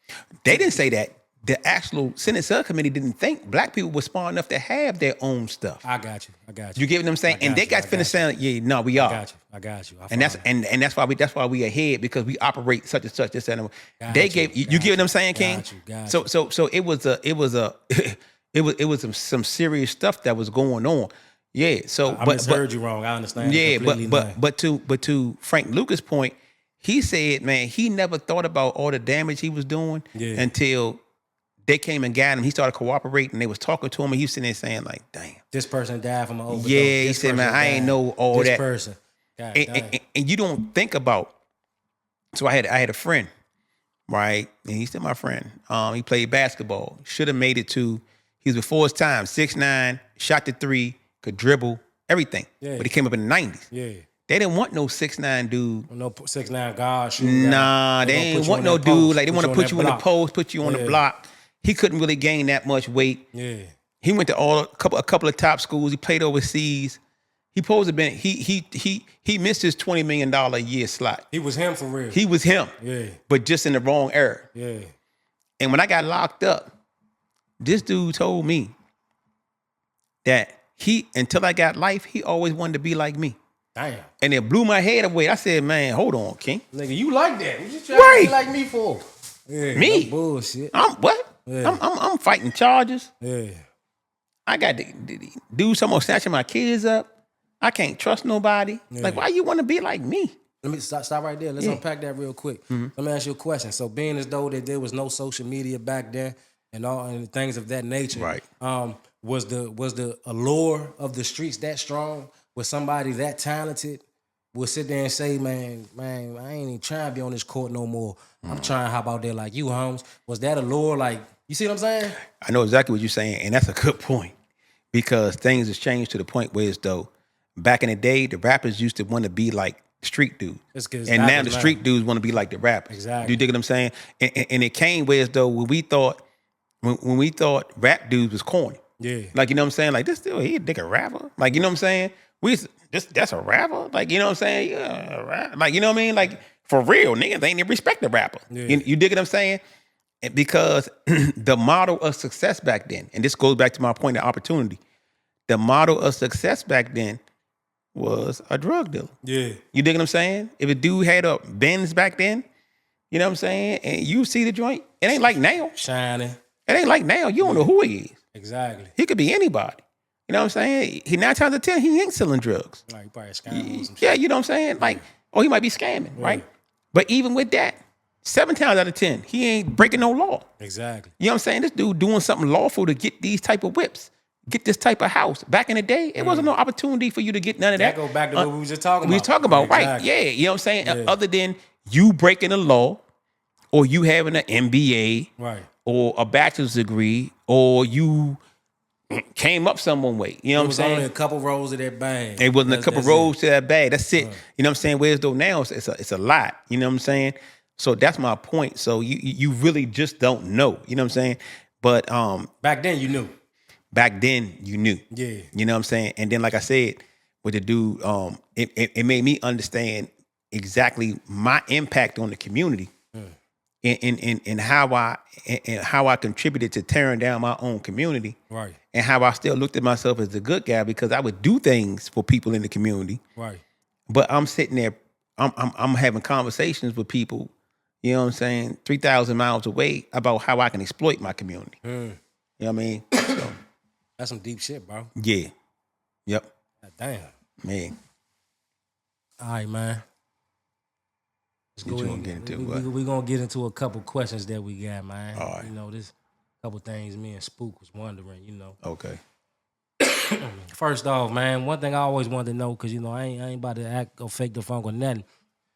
They didn't say that. The actual Senate subcommittee didn't think black people were smart enough to have their own stuff. I got you. You get what I'm saying? And they got finished saying, yeah, no, we are. I got you. And that's why we ahead, because we operate such and such this and Got they you, gave you got get what I'm saying, King? Got you. So it was some serious stuff that was going on. Yeah. So I misheard you wrong. I understand. Yeah, completely now. but to Frank Lucas' point, he said, man, he never thought about all the damage he was doing until they came and got him. He started cooperating. They was talking to him, and he was sitting there saying, like, damn. This person died from an overdose. Yeah, he This said, man, person I ain't died. know all this that. Person. God damn. And you don't think about. So I had a friend, right? And he's still my friend. He played basketball. Should have made it to. He was before his time. 6'9", shot the three, could dribble, everything. Yeah. But he came up in the 90s. Yeah. They didn't want no 6'9" dude. No 6'9" guard. Nah, they ain't want no dude. Like, they want to put you in the post, put you on the block. He couldn't really gain that much weight. Yeah. He went to a couple of top schools. He played overseas. He supposed to have been. He missed his $20 million a year slot. He was him for real. He was him. Yeah. But just in the wrong era. Yeah. And when I got locked up, this dude told me that until I got life, he always wanted to be like me. Damn. And it blew my head away. I said, man, hold on, King. Nigga, you like that. What you trying to be like me for? Yeah, Me? No bullshit. I'm what? Yeah. I'm fighting charges. Yeah. I got to do something snatching my kids up. I can't trust nobody. Yeah. Like, why you want to be like me? Let me stop right there. Let's unpack that real quick. Mm-hmm. Let me ask you a question. So, being as though that there was no social media back then and things of that nature, Right. Was the allure of the streets that strong? Was somebody that talented would sit there and say, man, I ain't even trying to be on this court no more. I'm trying to hop out there like you, Holmes. Was that allure? Like, you see what I'm saying? I know exactly what you're saying, and that's a good point, because things has changed to the point where, as though back in the day, the rappers used to want to be like street dudes, and now the street dudes want to be like the rappers. Exactly. Do you dig what I'm saying? And it came where, as though when we thought rap dudes was corny. Yeah. Like, you know what I'm saying? Like, this dude, he a nigga rapper. Like, you know what I'm saying? That's a rapper. Like, you know what I'm saying? Yeah, a rap. Like, you know what I mean? Like, for real, niggas ain't even respect the rapper. Yeah. You dig what I'm saying? Because the model of success back then, and this goes back to my point of opportunity, the model of success back then was a drug dealer. Yeah. You dig what I'm saying? If a dude had a Benz back then, you know what I'm saying? And you see the joint, it ain't like now. Shining. It ain't like now. You don't know who he is. Exactly. He could be anybody. You know what I'm saying? He 9 times out of 10, he ain't selling drugs. Like, he probably scamming or some shit. Yeah, you know what I'm saying? Like, he might be scamming, right? But even with that, 7 times out of 10, he ain't breaking no law. Exactly. You know what I'm saying? This dude doing something lawful to get these type of whips, get this type of house. Back in the day, it wasn't no opportunity for you to get none of that. That go back to what we was just talking about. We was talking about, right? Exactly. Yeah, you know what I'm saying? Yeah. Other than you breaking the law, or you having an MBA, Right. or a bachelor's degree, or you came up some way. You know what I'm It was saying? only a couple rolls of that bag. It wasn't a couple That's rows it. to that bag. That's it. You know what I'm saying? Whereas though now it's a lot. You know what I'm saying? So that's my point. So you really just don't know. You know what I'm saying? But Back then, you knew. back then you knew. Yeah. You know what I'm saying? And then, like I said, with the dude, it made me understand exactly my impact on the community, and how I contributed to tearing down my own community. Right. and how I still looked at myself as a good guy because I would do things for people in the community. Right. But I'm sitting there, I'm having conversations with people, you know what I'm saying, 3,000 miles away about how I can exploit my community. You know what I mean? So, That's some deep shit, bro. yeah. Yep. God damn. Man. All right, man. Let's What go you in. gonna get into, what? We gonna get into a couple questions that we got, man. All right. You know, this couple things me and Spook was wondering, you know. Okay. First off, man, one thing I always wanted to know, because, you know, I ain't about to act or fake the funk or nothing.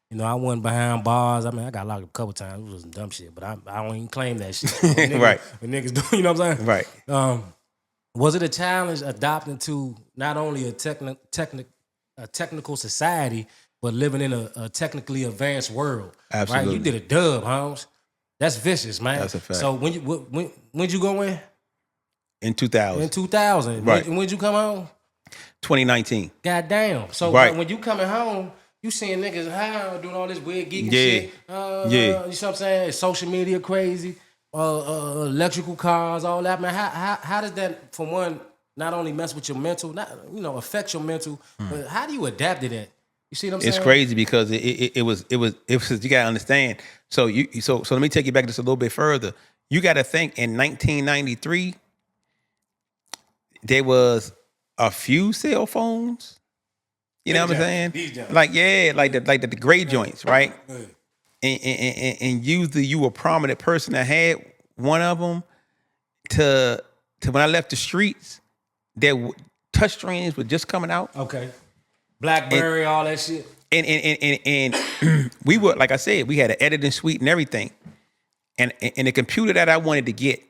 You know, I wasn't behind bars. I mean, I got locked up a couple times. It was some dumb shit, but I don't even claim that shit. Right. When niggas do, you know what I'm saying? Right. Was it a challenge adopting to not only a technical society, but living in a technically advanced world? Absolutely. Right? You did a dub, Holmes. That's vicious, man. That's a fact. So when'd you go in? In 2000. In 2000. Right. When'd you come home? 2019. God damn. So Right. when you coming home, you seeing niggas doing all this weird geeking Yeah. shit. Yeah. You know what I'm saying? Social media crazy. Electrical cars, all that, man. How does that, for one, not only mess with your mental, affect your mental, but how do you adapt to that? You see what I'm saying? It's crazy because it was you gotta understand. So let me take you back just a little bit further. You gotta think in 1993, there was a few cell phones. You know what I'm saying? Like the gray joints, right? And usually you a prominent person that had one of them. To when I left the streets, touch screens were just coming out. Okay. BlackBerry, all that shit. And we were, like I said, we had an editing suite and everything. And the computer that I wanted to get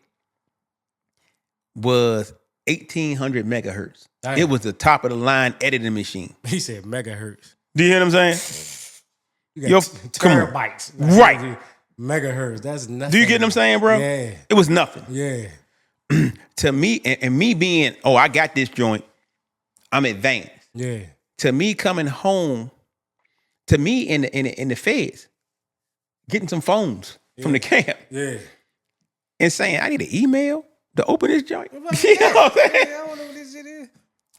was 1800 megahertz. Damn. It was the top of the line editing machine. He said megahertz. Do you hear what I'm saying? You Yo, got come on. terabytes. Right. Megahertz. That's nothing. Do you get what I'm saying, bro? Yeah. It was nothing. Yeah. To me, and me being, I got this joint, I'm advanced. Yeah. To me coming home, to me in the feds, getting some phones from the camp Yeah. and saying, I need an email to open this joint. You know what I'm saying? I don't know what this shit is.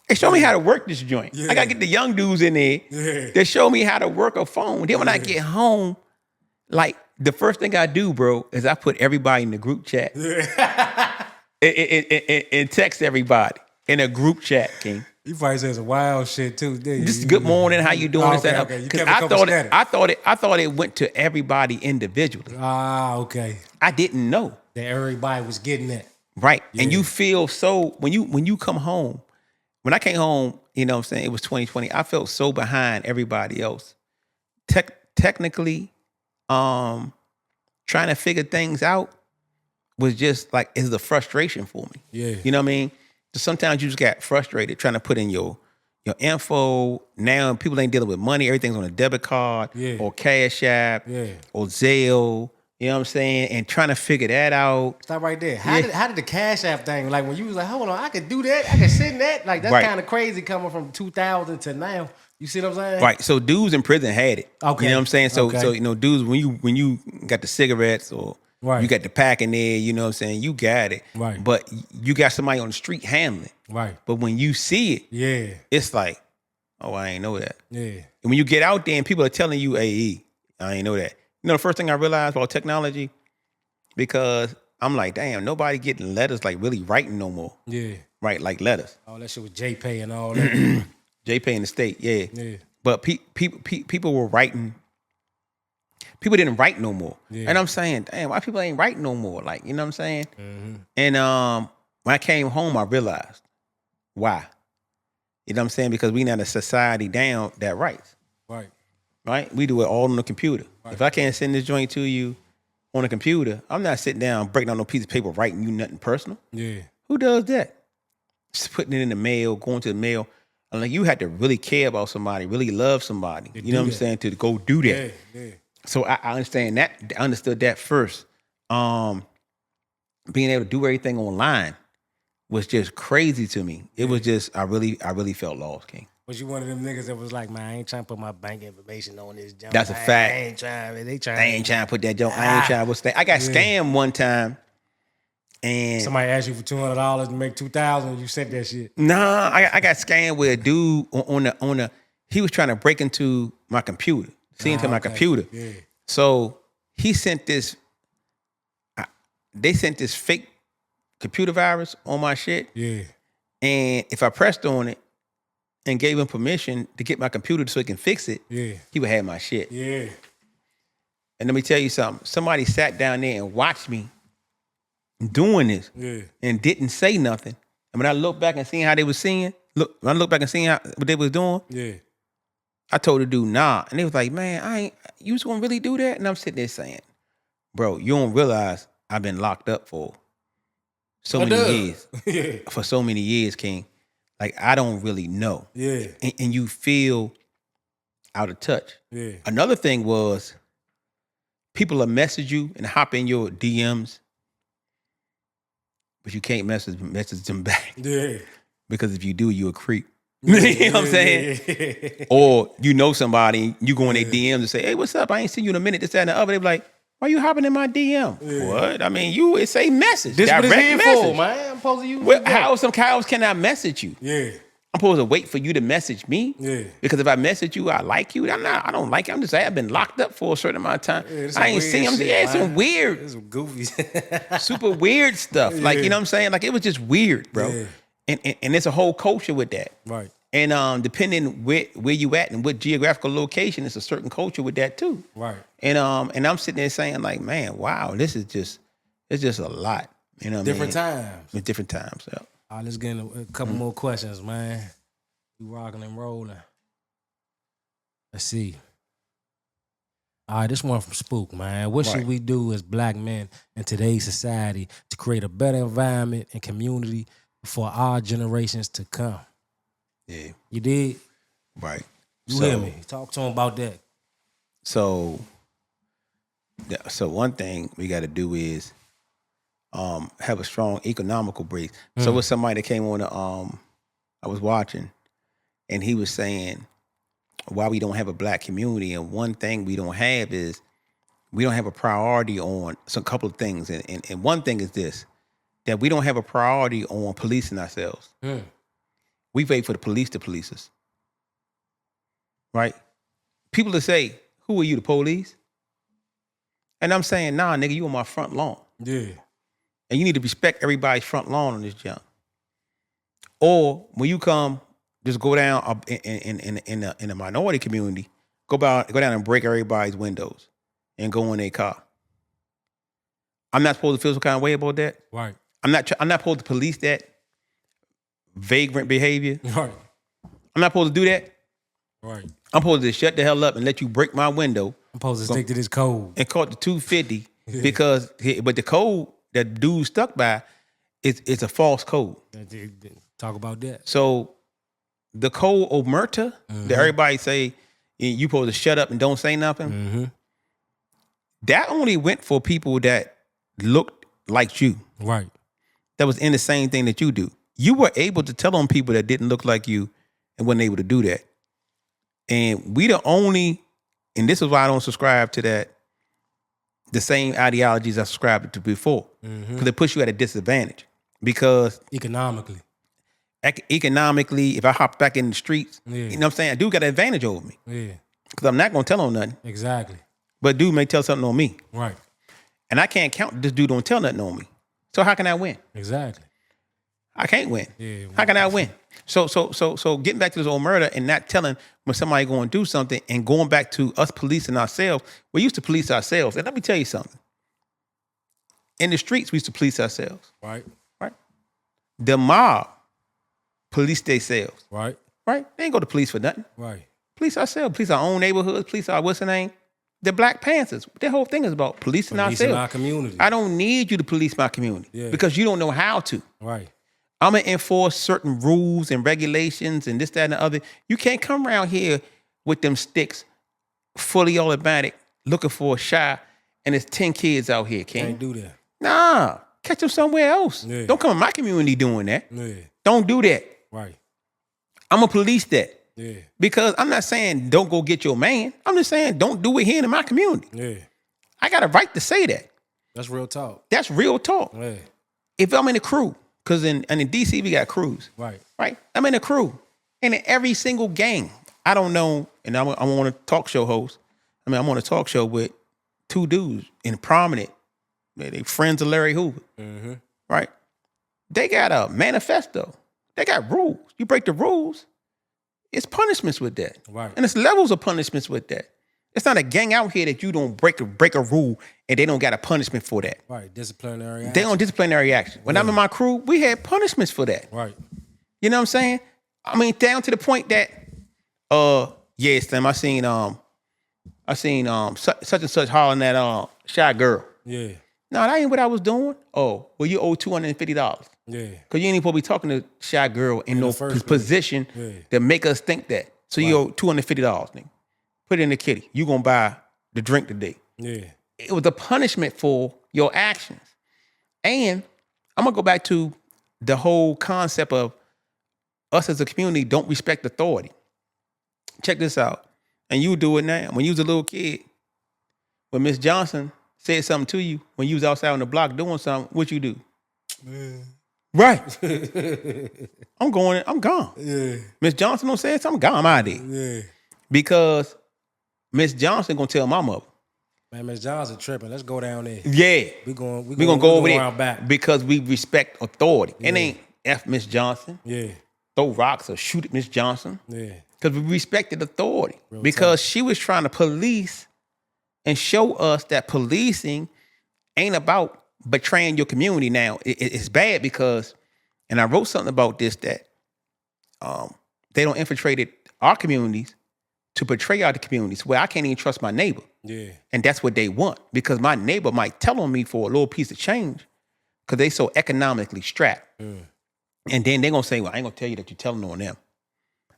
They show me how to work this joint. Yeah. I gotta get the young dudes in there that show me how to work a phone. Then when I get home, like the first thing I do, bro, is I put everybody in the group chat and text everybody in a group chat, King. You probably said some wild shit too, didn't you? Just good morning, how you doing? Okay, This, okay. You 'cause kept a couple static. I thought it went to everybody individually. Okay. I didn't know. That everybody was getting that. Right. And Yeah. you feel so when you come home, when I came home, you know what I'm saying, it was 2020, I felt so behind everybody else. Technically, trying to figure things out was just like is the frustration for me. Yeah. You know what I mean? So sometimes you just got frustrated trying to put in your info. Now people ain't dealing with money. Everything's on a debit card or Cash App or Zelle. You know what I'm saying? And trying to figure that out. Stop right there. How did the Cash App thing, like when you was like, hold on, I could do that, I could send that? Like that's Right. kind of crazy coming from 2000 to now. You see what I'm saying? Right. So dudes in prison had it. Okay. You know what I'm saying? So Okay. so dudes, when you got the cigarettes or Right. you got the pack in there, you know what I'm saying? You got it. Right. But you got somebody on the street handling. Right. But when you see it, Yeah. it's like, oh, I ain't know that. Yeah. And when you get out there and people are telling you, hey, I ain't know that. You know, the first thing I realized about technology, because I'm like, damn, nobody getting letters like really writing no more. Yeah. Right, like letters. All that shit with JPay and all that. JPay in the state, yeah. Yeah. But people were writing. People didn't write no more. Yeah. And I'm saying, damn, why people ain't writing no more? Like, you know what I'm saying? Mm-hmm. And when I came home, I realized why. You know what I'm saying? Because we not a society down that writes. Right. Right? We do it all on the computer. Right. If I can't send this joint to you on a computer, I'm not sitting down breaking down no piece of paper writing you nothing personal. Yeah. Who does that? Just putting it in the mail, going to the mail. I'm like, you had to really care about somebody, really love somebody. You know what I'm saying? To go do that. Yeah. Yeah. So I understand that. I understood that first. Being able to do everything online was just crazy to me. It was just I really felt lost, King. Was you one of them niggas that was like, man, I ain't trying to put my bank information on this junk. That's a fact. I ain't trying. They I ain't trying to put that joke. I ain't trying to stay. I got scammed one time. And Somebody asked you for $200 to make 2,000. You sent that shit. nah, I got scammed with a dude on the. He was trying to break into my computer, see into my okay. computer. Yeah. So he sent this. They sent this fake computer virus on my shit, Yeah. and if I pressed on it and gave him permission to get my computer so he can fix it, Yeah. he would have my shit. Yeah. And let me tell you something. Somebody sat down there and watched me doing this Yeah. and didn't say nothing. And when I look back and seeing how they was seeing, when I look back and seeing what they was doing, Yeah. I told the dude, nah. And they was like, man, you was gonna really do that? And I'm sitting there saying, bro, you don't realize I've been locked up for so many years. Yeah. For so many years, King. Like, I don't really know. Yeah. And you feel out of touch. Yeah. Another thing was, people will message you and hop in your DMs, but you can't message them back. Yeah. Because if you do, you a creep. You know what I'm saying? Yeah. Or you know somebody, you go in their DMs and say, hey, what's up? I ain't seen you in a minute, this, that, and the other. They be like, why you hopping in my DM? What? I mean, it's a message. This what it's direct here message. for, man. I'm supposed to use Well, it. how some cows can I message you? Yeah. I'm supposed to wait for you to message me? Yeah. Because if I message you, I like you. I don't like you. I'm just saying I've been locked up for a certain amount of time. Yeah, I ain't seen him. Yeah, it's some weird, It's some goofy. super weird stuff. Like, you know what I'm saying? Like, it was just weird, bro. Yeah. And it's a whole culture with that. Right. And depending where you at and what geographical location, it's a certain culture with that too. Right. And I'm sitting there saying like, man, wow, it's just a lot. You know what Different I mean? times. With different times. Yeah. All right, let's get in a couple more questions, man. You rocking and rolling. Let's see. All right, this one from Spook, man. What should we do as black men in today's society to create a better environment and community for our generations to come? Yeah. You did? Right. You hear me? Talk to him about that. So one thing we got to do is have a strong economical base. So with somebody that came on I was watching, and he was saying why we don't have a black community, and one thing we don't have is we don't have a priority on some couple of things, and one thing is this, that we don't have a priority on policing ourselves. We wait for the police to police us. Right? People that say, who are you, the police? And I'm saying, nah, nigga, you on my front lawn. Yeah. And you need to respect everybody's front lawn on this jump. Or when you come, just go down in a minority community, go down and break everybody's windows and go in their car. I'm not supposed to feel some kind of way about that. Right. I'm not supposed to police that vagrant behavior. Right. I'm not supposed to do that. Right. I'm supposed to shut the hell up and let you break my window. I'm supposed to stick to this code. And caught the 250 because, but the code that dude stuck by, it's a false code. Talk about that. So the code omerta that everybody say you supposed to shut up and don't say nothing. That only went for people that looked like you. Right. That was in the same thing that you do. You were able to tell on people that didn't look like you and wasn't able to do that. And we the only, and this is why I don't subscribe to that, the same ideologies I subscribed to before. Because it puts you at a disadvantage. Because economically, if I hop back in the streets, you know what I'm saying? Dude got an advantage over me. Yeah. Because I'm not going to tell on nothing. Exactly. But dude may tell something on me. Right. And I can't count that this dude don't tell nothing on me. So how can I win? Exactly. I can't win. Yeah. How can I win? So getting back to this old murder and not telling when somebody going to do something and going back to us policing ourselves. We used to police ourselves. And let me tell you something. In the streets, we used to police ourselves. Right. Right. The mob police themselves. Right. Right. They ain't go to police for nothing. Right. Police ourselves. Police our own neighborhoods. Police our what's the name? The Black Panthers. Their whole thing is about policing ourselves. our community. I don't need you to police my community because you don't know how to. Right. I'm going to enforce certain rules and regulations and this, that, and the other. You can't come around here with them sticks, fully automatic, looking for a shot, and there's 10 kids out here, Can't do that. Nah, catch them somewhere else. Yeah. Don't come in my community doing that. Yeah. Don't do that. Right. I'm going to police that. Yeah. Because I'm not saying don't go get your man. I'm just saying don't do it here in my community. Yeah. I got a right to say that. That's real talk. That's real talk. Yeah. if I'm in a crew, because in DC we got crews, Right. right? I'm in a crew, and in every single gang, I don't know, and I'm on a talk show host. I mean, I'm on a talk show with two dudes in prominent, they friends of Larry Hoover, right? They got a manifesto. They got rules. You break the rules, it's punishments with that. Right. And it's levels of punishments with that. It's not a gang out here that you don't break a rule and they don't got a punishment for that. Right. Disciplinary action. They on disciplinary action. When I'm in my crew, we had punishments for that. Right. You know what I'm saying? I mean, down to the point that, yeah, Slim, I seen such and such hollering at shy girl. Yeah. No, that ain't what I was doing. Oh, well, you owe $250. Yeah. Because you ain't supposed to be talking to shy girl in no the first position that make us think that. So you owe $250, nigga. Put it in the kitty. You gonna buy the drink today. Yeah. It was a punishment for your actions. And I'm gonna go back to the whole concept of us as a community don't respect authority. Check this out. And you do it now. When you was a little kid, when Miss Johnson said something to you, when you was outside on the block doing something, what you do? Right. I'm gone. Yeah. Miss Johnson don't say something, I'm gone. I'm out of there. Yeah. Because Miss Johnson gonna tell my mother. Man, Miss Johnson tripping. Let's go down there. Yeah. We gonna go over there around back. because we respect authority. It ain't F Miss Johnson. Yeah. Throw rocks or shoot at Miss Johnson. Yeah. Because we respected authority. Real because she was trying to police and show us that policing ain't about betraying your community. Now, it's bad because, and I wrote something about this, that they don't infiltrate our communities to betray our communities where I can't even trust my neighbor. Yeah. And that's what they want because my neighbor might tell on me for a little piece of change because they so economically strapped. And then they're going to say, well, I ain't going to tell you that you're telling on them.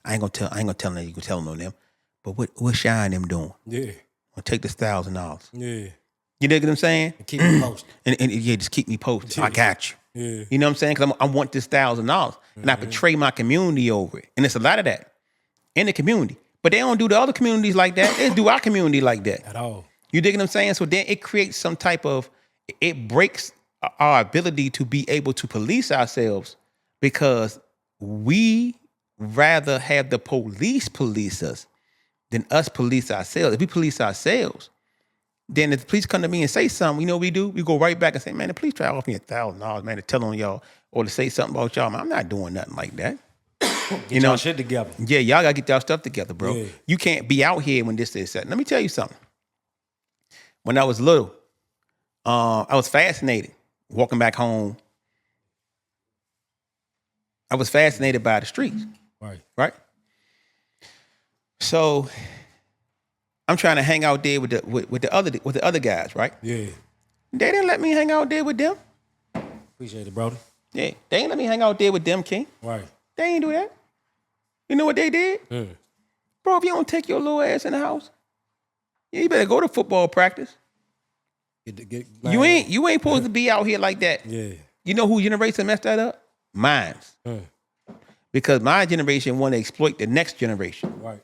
I ain't going to tell them you can tell on them. But what's Shy and them doing? Yeah. I'll take this $1,000. Yeah. You dig what I'm saying? And keep me posted. And yeah, just keep me posted. I got you. Yeah. You know what I'm saying? Because I want this $1,000. And I betray my community over it. And it's a lot of that in the community. But they don't do the other communities like that. They do our community like that. At all. You dig what I'm saying? So then it creates some type of, it breaks our ability to be able to police ourselves because we rather have the police police us than us police ourselves. If we police ourselves, then if the police come to me and say something, you know what we do? We go right back and say, man, the police try to offer me $1,000, man, to tell on y'all or to say something about y'all. Man, I'm not doing nothing like that. Get y'all shit together. Yeah, y'all gotta get y'all stuff together, bro. Yeah. You can't be out here when this is that. Let me tell you something. When I was little, I was fascinated walking back home. I was fascinated by the streets, right? So I'm trying to hang out there with the other guys, right? Yeah. They didn't let me hang out there with them. Appreciate it, brother. Yeah, they ain't let me hang out there with them, King. Right. They ain't do that. You know what they did? Bro, if you don't take your little ass in the house, you better go to football practice. You ain't supposed to be out here like that. Yeah. You know who generation messed that up? Mines. Because my generation want to exploit the next generation. Right.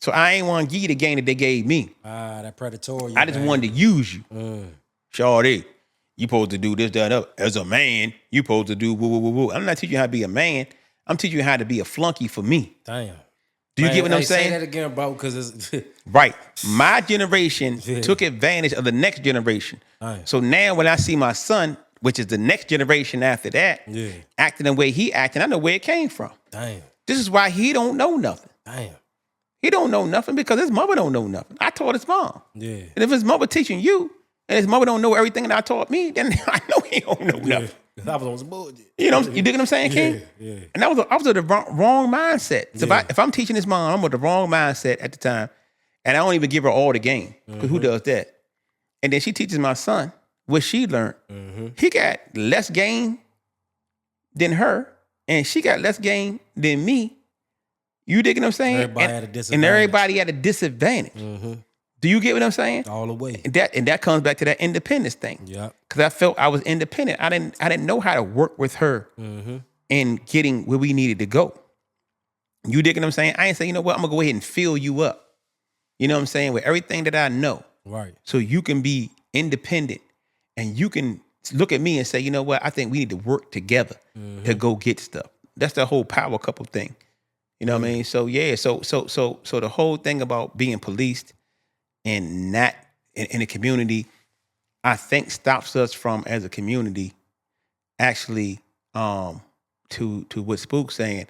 So I ain't want to give you the game that they gave me. That predatory. I just wanted to use you. Shawty, you supposed to do this, that, up. As a man, you supposed to do woo, woo, woo, woo. I'm not teaching you how to be a man. I'm teaching you how to be a flunky for me. Damn. Do you get what I'm saying? Say that again, bro, because it's... Right. My generation took advantage of the next generation. Nice. So now when I see my son, which is the next generation after that, acting the way he acting, I know where it came from. Damn. This is why he don't know nothing. Damn. He don't know nothing because his mother don't know nothing. I taught his mom. Yeah. And if his mother teaching you, and his mother don't know everything that I taught me, then I know he don't know nothing. I was on some bullshit. You know, you dig what I'm saying, King? Yeah. And I was at the wrong mindset. So if I'm teaching his mom, I'm with the wrong mindset at the time, and I don't even give her all the game because who does that? And then she teaches my son what she learned. He got less game than her, and she got less game than me. You dig what I'm saying? Everybody at a disadvantage. And everybody at a disadvantage. Do you get what I'm saying? All the way. And that comes back to that independence thing. Yeah. Because I felt I was independent. I didn't know how to work with her in getting where we needed to go. You dig what I'm saying? I ain't saying, you know what, I'm gonna go ahead and fill you up. You know what I'm saying? With everything that I know. Right. So you can be independent and you can look at me and say, you know what? I think we need to work together to go get stuff. That's the whole power couple thing. You know what I mean? So yeah, so the whole thing about being policed and not in a community, I think stops us from as a community actually to what Spook's saying.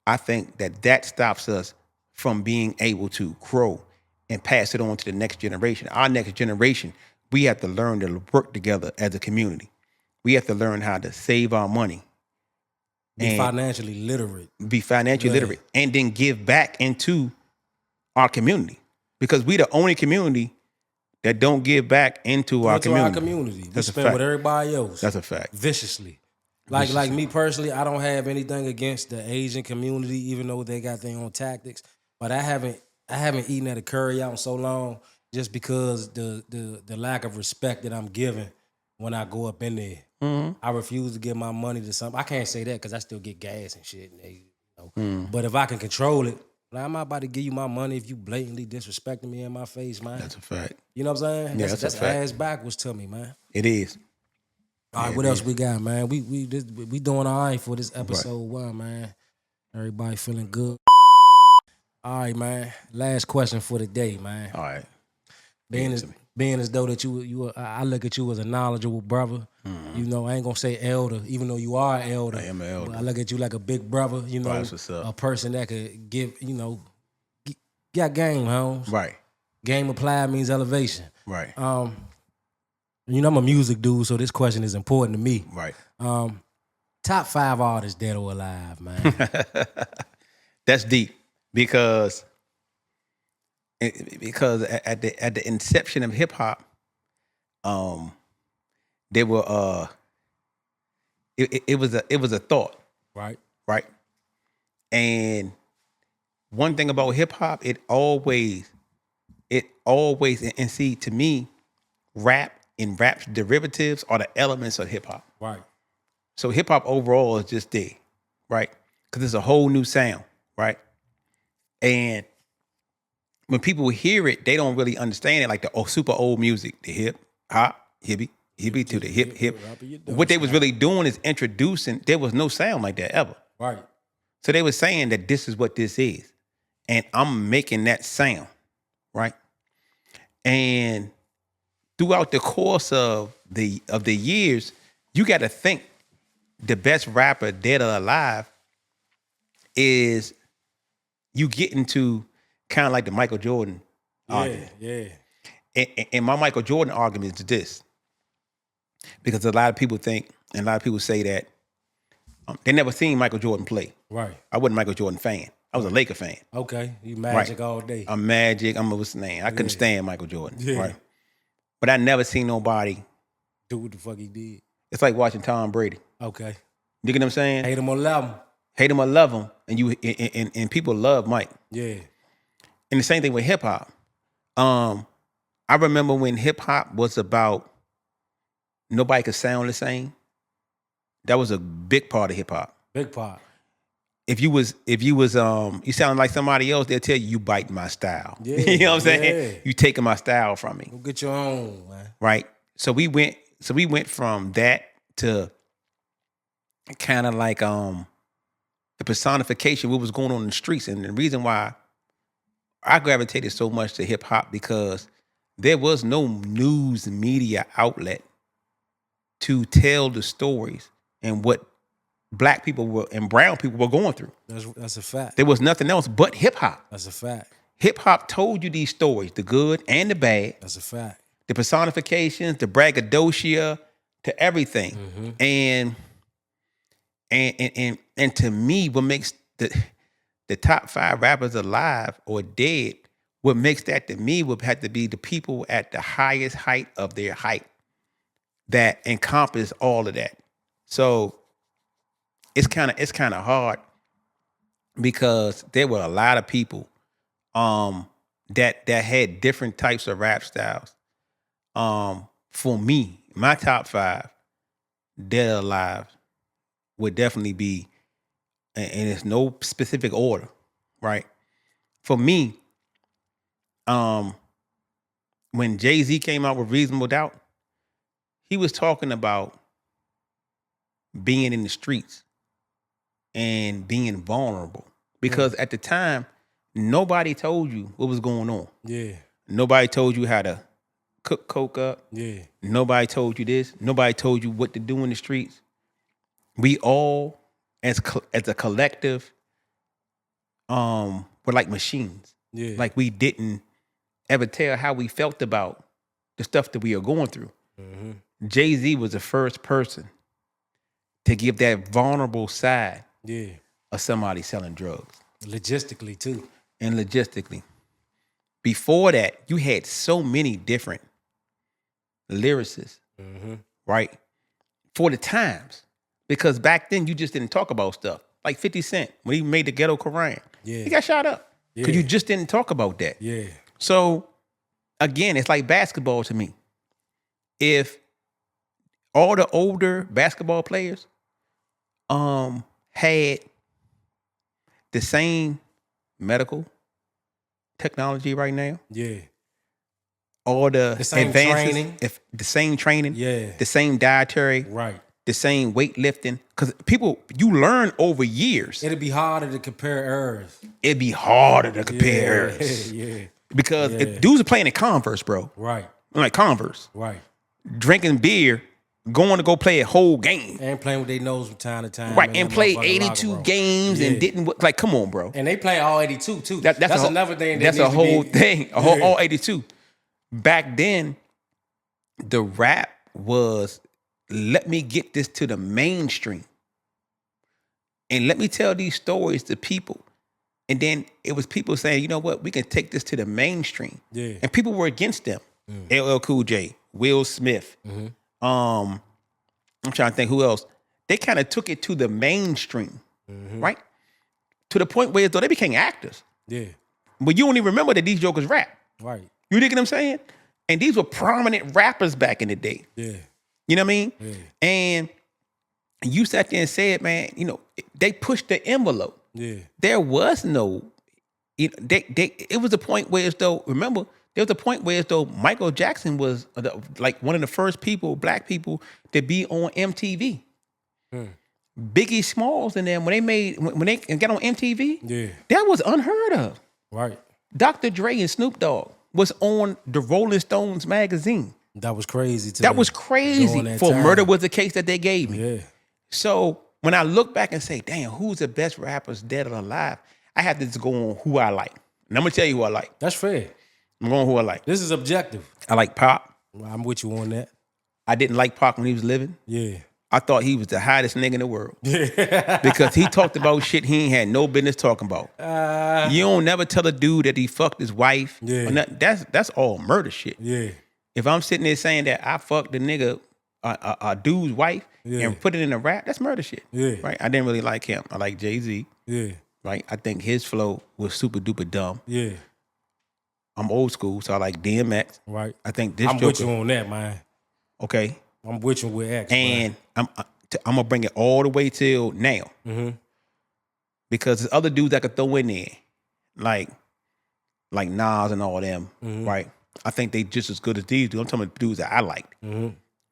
I think that stops us from being able to grow and pass it on to the next generation. Our next generation, we have to learn to work together as a community. We have to learn how to save our money, Be and financially literate. be financially Yeah. literate, and then give back into our community, because we the only community that don't give back into our Into community. our community. We That's a spend fact. with everybody else. That's a fact. Viciously. Like me personally, I don't have anything against the Asian community, even though they got their own tactics. But I haven't eaten at a curry out in so long just because the lack of respect that I'm given when I go up in there. I refuse to give my money to something. I can't say that because I still get gas and shit. But if I can control it, like, I'm not about to give you my money if you blatantly disrespecting me in my face, man. That's a fact. You know what I'm saying? Yeah, that's that's a fact. ass backwards to me, man. It is. All right, Yeah, what it else is. we got, man? We doing all right for this episode 1, man. Everybody feeling good. All right, man. Last question for the day, man. All right. Being Give it as to me. being as though that I look at you as a knowledgeable brother. You know, I ain't gonna say elder, even though you are an elder. I am an elder. But I look at you like a big brother. You know, That's what's up. a person that could give. You know, got game, Holmes. Right. Game applied means elevation. Right. You know, I'm a music dude, so this question is important to me. Right. Top 5 artists dead or alive, man. That's deep because at the inception of hip hop, there were it was a thought, Right. right? And one thing about hip hop, it always and see, to me, rap and rap's derivatives are the elements of hip hop. Right. So hip hop overall is just there, right? Because it's a whole new sound, right? And when people hear it, they don't really understand it, like the super old music, the hip hop, hippie to the hip. What they was really doing is introducing. There was no sound like that ever. Right. So they were saying that this is what this is, and I'm making that sound, right? And throughout the course of the years, you got to think the best rapper dead or alive is you get into kind of like the Michael Jordan argument. Yeah. And my Michael Jordan argument is this, because a lot of people think, and a lot of people say that they never seen Michael Jordan play. Right. I wasn't a Michael Jordan fan. I was a Laker fan. Okay. You magic Right. all day. I'm Magic. I'm what's the name? I couldn't stand Michael Jordan. Yeah. Right. But I never seen nobody. Do what the fuck he did. It's like watching Tom Brady. Okay. You get what I'm saying? Hate him or love him. Hate him or love him, and people love Mike. Yeah. And the same thing with hip hop. I remember when hip hop was about nobody could sound the same. That was a big part of hip hop. Big part. If you sound like somebody else, they'll tell you biting my style. Yeah, You know what I'm saying? yeah. You taking my style from me. Go get your own, man. Right? So we went from that to kind of like the personification, what was going on in the streets. And the reason why I gravitated so much to hip hop, because there was no news media outlet to tell the stories and what black people were and brown people were going through. That's a fact. There was nothing else but hip hop. That's a fact. Hip hop told you these stories, the good and the bad, That's a fact. the personifications, the braggadocio, to everything. Mm-hmm. And to me, what makes the top 5 rappers alive or dead, what makes that to me would have to be the people at the highest height of their height that encompass all of that. So it's kind of hard, because there were a lot of people that had different types of rap styles. For me, my top 5 dead or alive would definitely be, and it's no specific order, right? For me, when Jay-Z came out with Reasonable Doubt, he was talking about being in the streets and being vulnerable because at the time nobody told you what was going on. Yeah. Nobody told you how to cook coke up. Yeah. Nobody told you this. Nobody told you what to do in the streets. We all, as a collective, were like machines. Yeah. Like we didn't ever tell how we felt about the stuff that we are going through. Jay-Z was the first person to give that vulnerable side Yeah. of somebody selling drugs. Logistically too. And logistically. Before that, you had so many different lyricists, right? For the times. Because back then, you just didn't talk about stuff. Like 50 Cent, when he made the Ghetto Quran, he got shot up. Because you just didn't talk about that. Yeah. So, again, it's like basketball to me. If all the older basketball players had the same medical technology right now, Yeah. all the same advances, training. if the same training, Yeah. the same dietary, Right. the same weightlifting, because you learn over years. It'd be harder to compare errors. It'd be harder to compare errors. Yeah. Because dudes are playing in Converse, bro. Right. Like Converse. Right. Drinking beer, going to go play a whole game. And playing with their nose from time to time. Right, in and that play motherfucking 82 locker room. games and didn't, like, come on, bro. And they play all 82 too. That's a, another thing. That's that a needs whole to be, thing. All 82. Back then, the rap was, let me get this to the mainstream. And let me tell these stories to people. And then it was people saying, you know what, we can take this to the mainstream. Yeah. And people were against them. LL Cool J, Will Smith. I'm trying to think who else. They kind of took it to the mainstream, right? To the point where though they became actors. Yeah. But you only remember that these jokers rap. Right. You dig what I'm saying? And these were prominent rappers back in the day. Yeah. You know what I mean? Yeah. And you sat there and said, man, you know, they pushed the envelope. Yeah. There was no, it was a point where as though, remember, there was a point where as though Michael Jackson was like one of the first people, black people, to be on MTV. Biggie Smalls and them, when they got on MTV, Yeah. that was unheard of. Right. Dr. Dre and Snoop Dogg was on the Rolling Stones magazine. That was crazy too. That was crazy During that for time. Murder Was the Case that they gave me. Yeah. So when I look back and say, damn, who's the best rappers dead or alive? I have to just go on who I like. And I'm gonna tell you who I like. That's fair. I'm going who I like. This is objective. I like Pop. I'm with you on that. I didn't like Pop when he was living. Yeah. I thought he was the hottest nigga in the world. Because he talked about shit he ain't had no business talking about. You don't never tell a dude that he fucked his wife. Yeah. Or nothing. That's all murder shit. Yeah. If I'm sitting there saying that I fucked the nigga, a dude's wife, Yeah. and put it in a rap, that's murder shit. Yeah. Right? I didn't really like him. I like Jay-Z. Yeah. Right? I think his flow was super duper dumb. Yeah. I'm old school, so I like DMX. Right. I think this I'm Joker. with you on that, man. Okay. I'm with you with X. And I'm gonna bring it all the way till now. Because there's other dudes I could throw in there, like Nas and all them, right? I think they just as good as these dudes. I'm talking about dudes that I liked,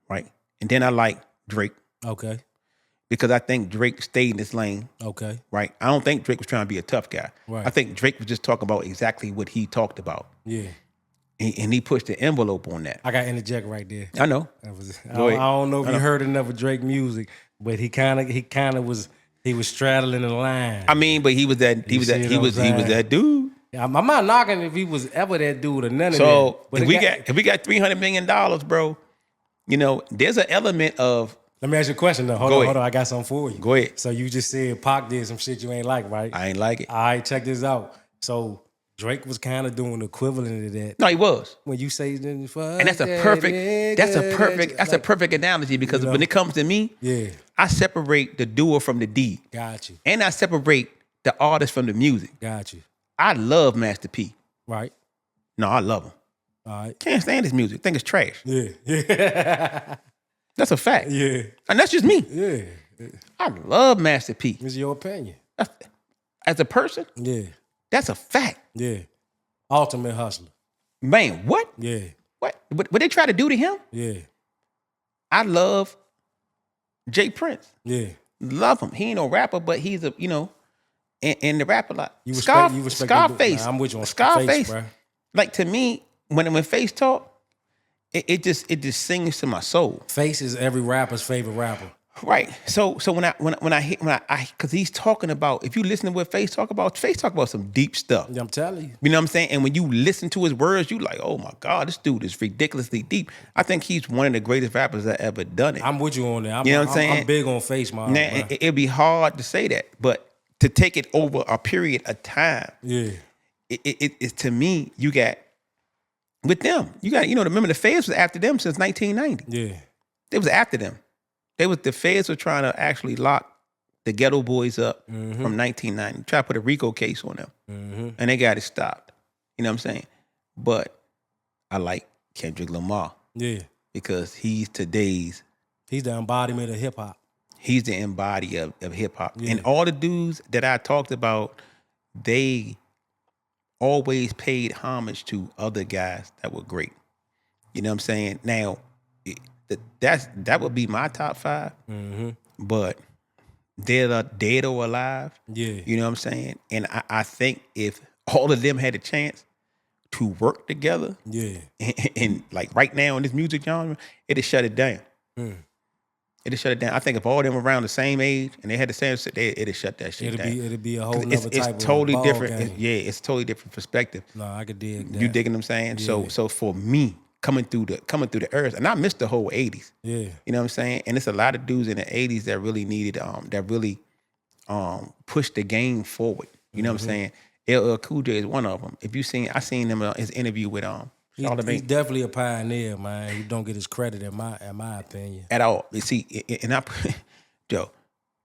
right? And then I like Drake Okay. because I think Drake stayed in this lane, Okay. right? I don't think Drake was trying to be a tough guy. Right. I think Drake was just talking about exactly what he talked about, Yeah. and he pushed the envelope on that. I got to interject right there. I know. I Go ahead. don't know if you heard enough of Drake music, but he kind of was straddling the line. I mean, but he was that You see what I'm saying? that dude. I'm not knocking if he was ever that dude or none of that. So But if we got $300 million, bro, you know, there's an element of. Let me ask you a question though. Hold on, I got something for you. Go ahead. So you just said Pac did some shit you ain't like, right? I ain't like it. All right, check this out. So Drake was kind of doing the equivalent of that. No, he was. When you say, And that's a perfect analogy because You know? when it comes to me, Yeah, I separate the doer from the deed. got you, And I separate the artist from the music. got you. I love Master P. Right. No, I love him. All right. Can't stand his music. Think it's trash. Yeah, yeah, That's a fact. yeah, And that's just me. yeah. I love Master P. It's your opinion. As a person, Yeah, that's a fact. yeah. Ultimate hustler. Man, what? Yeah, What they try to do to him? yeah. I love Jay Prince. Yeah. Love him. He ain't no rapper, but he's a, and the rapper like You respect the Scarface. Nah, I'm with you on Scarface, Face, bro. like to me, when Face talk, it just sings to my soul. Face is every rapper's favorite rapper. Right. So when I because he's talking about, if you listen to what Face talk about some deep stuff. I'm telling you. You know what I'm saying? And when you listen to his words, you like, oh my God, this dude is ridiculously deep. I think he's one of the greatest rappers that ever done it. I'm with you on that. You know what I'm saying? I'm big on Face, man. Now, it'd be hard to say that, but to take it over a period of time, Yeah. It to me, you got with them. You got, remember the Feds was after them since 1990. Yeah. They was after them. The Feds were trying to actually lock the Ghetto Boys up from 1990. Try to put a RICO case on them. And they got it stopped. You know what I'm saying? But I like Kendrick Lamar. Yeah. Because he's today's. He's the embodiment of hip hop. He's the embodiment of hip hop. Yeah. And all the dudes that I talked about, they always paid homage to other guys that were great. You know what I'm saying? Now, that would be my top 5. But they're dead or alive. Yeah. You know what I'm saying? And I think if all of them had a chance to work together, Yeah. and like right now in this music genre, it'd shut it down. It'd shut it down. I think if all of them were around the same age and they had the same, it'd shut that shit down. It'd be a whole nother type it's totally of different. It's totally different perspective. No, I could dig that. You digging what I'm saying? Yeah. So for me, coming through the earth, and I missed the whole 80s. Yeah. You know what I'm saying? And it's a lot of dudes in the 80s that really needed that really pushed the game forward. You know what I'm saying? LL Cool J is one of them. I seen him in his interview with He's definitely a pioneer, man. He don't get his credit in my opinion. At all. You see, and Joe,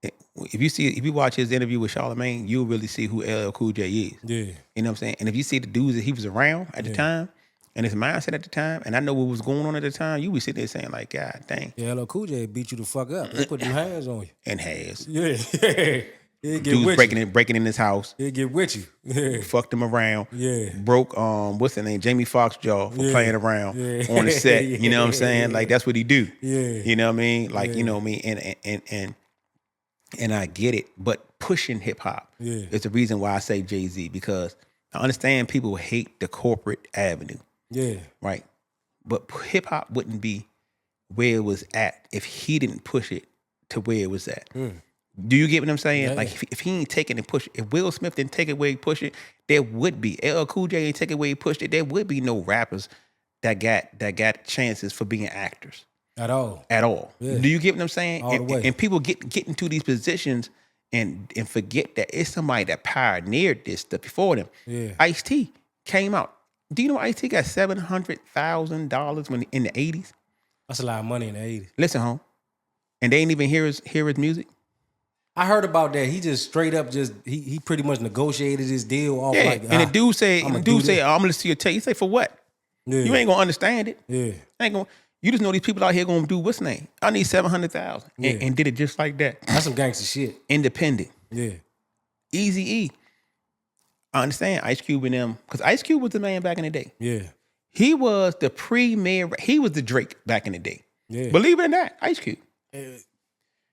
if you watch his interview with Charlamagne, you'll really see who LL Cool J is. Yeah. You know what I'm saying? And if you see the dudes that he was around at the time, and his mindset at the time, and I know what was going on at the time, you be sitting there saying like, God dang. Yeah, LL Cool J beat you the fuck up. He put them hands on you. And has. Yeah. He'll get Dudes with breaking in his house. He'll get with you. Yeah. Fucked him around. Yeah. Broke what's the name? Jamie Foxx jaw for playing around on the set. You know what I'm saying? Like that's what he do. Yeah. You know what I mean? Like, you know what I mean? And I get it, but pushing hip hop is the reason why I say Jay-Z, because I understand people hate the corporate avenue. Yeah. Right. But hip hop wouldn't be where it was at if he didn't push it to where it was at. Do you get what I'm saying? Yeah. Like if he ain't taking and push it, if Will Smith didn't take it where he pushed it, there would be. LL Cool J ain't take it where he pushed it, there would be no rappers that got chances for being actors. At all. Yeah. Do you get what I'm saying? All the way. And people get into these positions and forget that it's somebody that pioneered this stuff before them. Yeah. Ice-T came out. Do you know Ice-T got $700,000 when in the 80s? That's a lot of money in the 80s. Listen, home. And they ain't even hear his music. I heard about that. He just straight up he pretty much negotiated his deal off like. And the dude say, I'm gonna listen to your tape. He say, for what? Yeah. You ain't gonna understand it. Yeah. You just know these people out here gonna do what's name? I need 700,000. And did it just like that. That's some gangster shit. Independent. Yeah. Eazy-E. I understand Ice Cube and them, because Ice Cube was the man back in the day. Yeah. He was the premier, he was the Drake back in the day. Yeah. Believe it or not, Ice Cube.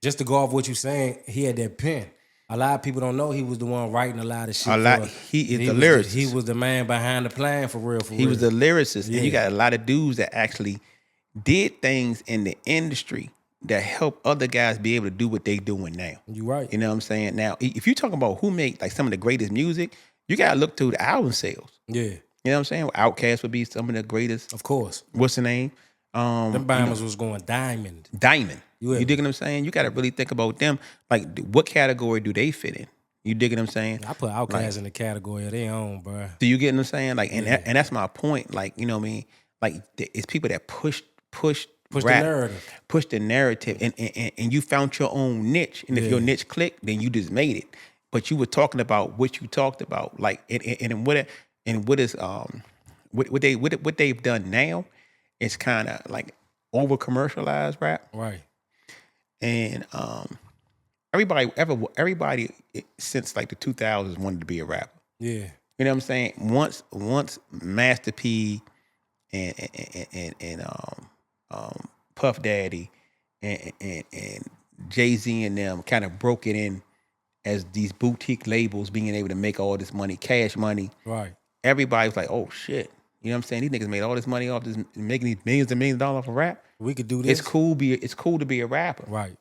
Just to go off what you're saying, he had that pen. A lot of people don't know he was the one writing a lot of shit. He is the lyricist. He was the man behind the plan for real. He was the lyricist. Yeah. And you got a lot of dudes that actually did things in the industry that help other guys be able to do what they doing now. You right. You know what I'm saying? Now, if you talk about who made like some of the greatest music, you gotta look to the album sales. Yeah. You know what I'm saying? Outkast would be some of the greatest. Of course. What's the name? Them Bamers was going diamond. You dig what I'm saying? You got to really think about them. Like, what category do they fit in? You dig what I'm saying? I put Outkast in the category of their own, bro. Do you get what I'm saying? Like, and that's my point. Like, you know what I mean? Like, it's people that push the narrative. Push the narrative, and you found your own niche. And if your niche clicked, then you just made it. But you were talking about what you talked about, like, and what they've done now. It's kind of like over commercialized rap, right? And everybody since like the 2000s wanted to be a rapper. Yeah, you know what I'm saying. Once Master P and Puff Daddy and Jay-Z and them kind of broke it in as these boutique labels being able to make all this money, cash money. Right. Everybody was like, oh shit. You know what I'm saying? These niggas made all this money off this, making these millions and millions of dollars off of rap. We could do this. It's cool to be a rapper. Right.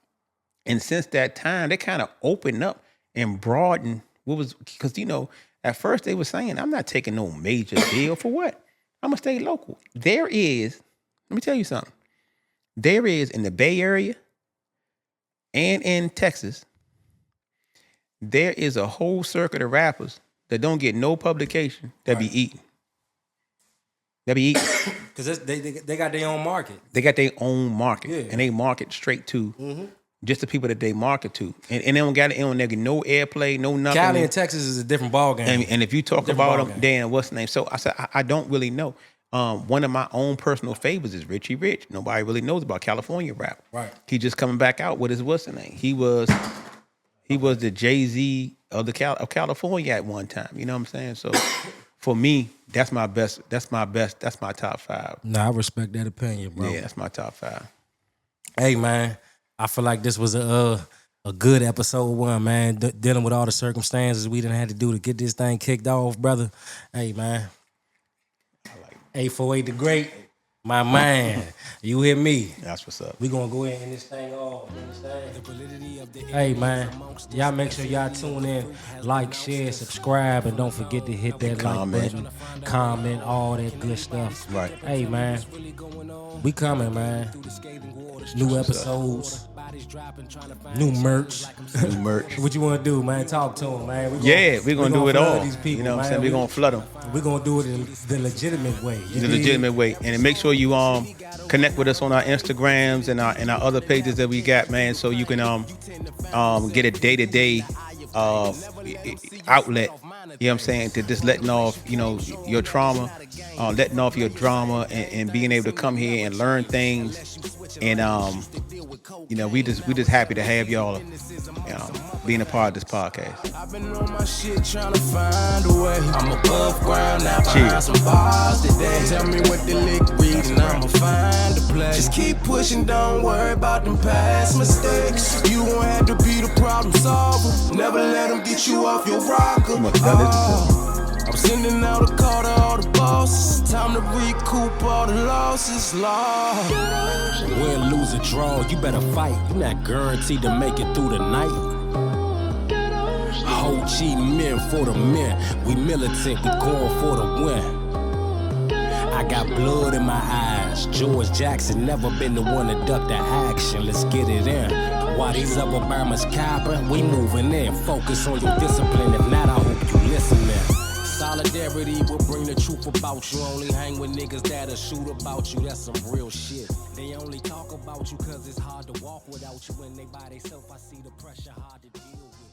And since that time, they kind of opened up and broadened what was, because, you know, at first they were saying, I'm not taking no major deal for what? I'm going to stay local. There is, let me tell you something. There is in the Bay Area and in Texas, there is a whole circuit of rappers that don't get no publication that be eating. That be eating. Because they got their own market. They got their own market. Yeah. And they market straight to just the people that they market to. And they don't get no airplay, no nothing. Cali and Texas is a different ballgame. And if you talk about them, Dan, what's the name? So I said, I don't really know. One of my own personal favorites is Richie Rich. Nobody really knows about California rap. Right. He just coming back out with his what's the name? He was the Jay-Z of California at one time. You know what I'm saying? So for me, that's my best. That's my top 5. Nah, I respect that opinion, bro. Yeah, that's my top 5. Hey, man, I feel like this was a good episode 1, man. Dealing with all the circumstances we done had to do to get this thing kicked off, brother. Hey, man. 848 the Great, my man. You hear me? That's what's up. We gonna go ahead and end this thing off. Hey, man, y'all make sure y'all tune in, like, share, subscribe, and don't forget to hit that like button, comment, all that good stuff. Right. Hey, man, we coming, man. New episodes, new merch. New merch. What you want to do, man? Talk to them, man. We're gonna do it all. These people, you know what I'm man. saying? We're gonna flood them. We're gonna do it in the legitimate way. The legitimate way. And make sure you connect with us on our Instagrams and our other pages that we got, man, so you can get a day-to-day outlet. You know what I'm saying? To just letting off, you know, your trauma, letting off your drama, and being able to come here and learn things. And you know, we just happy to have y'all, being a part of this podcast. I've been on my shit trying to find a way. I'm above ground now behind some bars today. Tell me what the lick read and I'ma find a place. Just keep pushing, don't worry about them past mistakes. You won't have to be the problem solver. Never let them get you off your rocker. I'm sending out a call to all the bosses. Time to recoup all the losses. Win, lose, or draw, you better fight. You're not guaranteed to make it through the night. Ho Chi men for the men. We militant, we going for the win. I got blood in my eyes. George Jackson never been the one to duck the action. Let's get it in. While these other Obama's copping, we moving in. Focus on your discipline. If not, I hope you listening. Solidarity will bring the truth about you. Only hang with niggas that'll shoot about you. That's some real shit. They only talk about you cause it's hard to walk without you. When they by themselves, I see the pressure hard to deal with.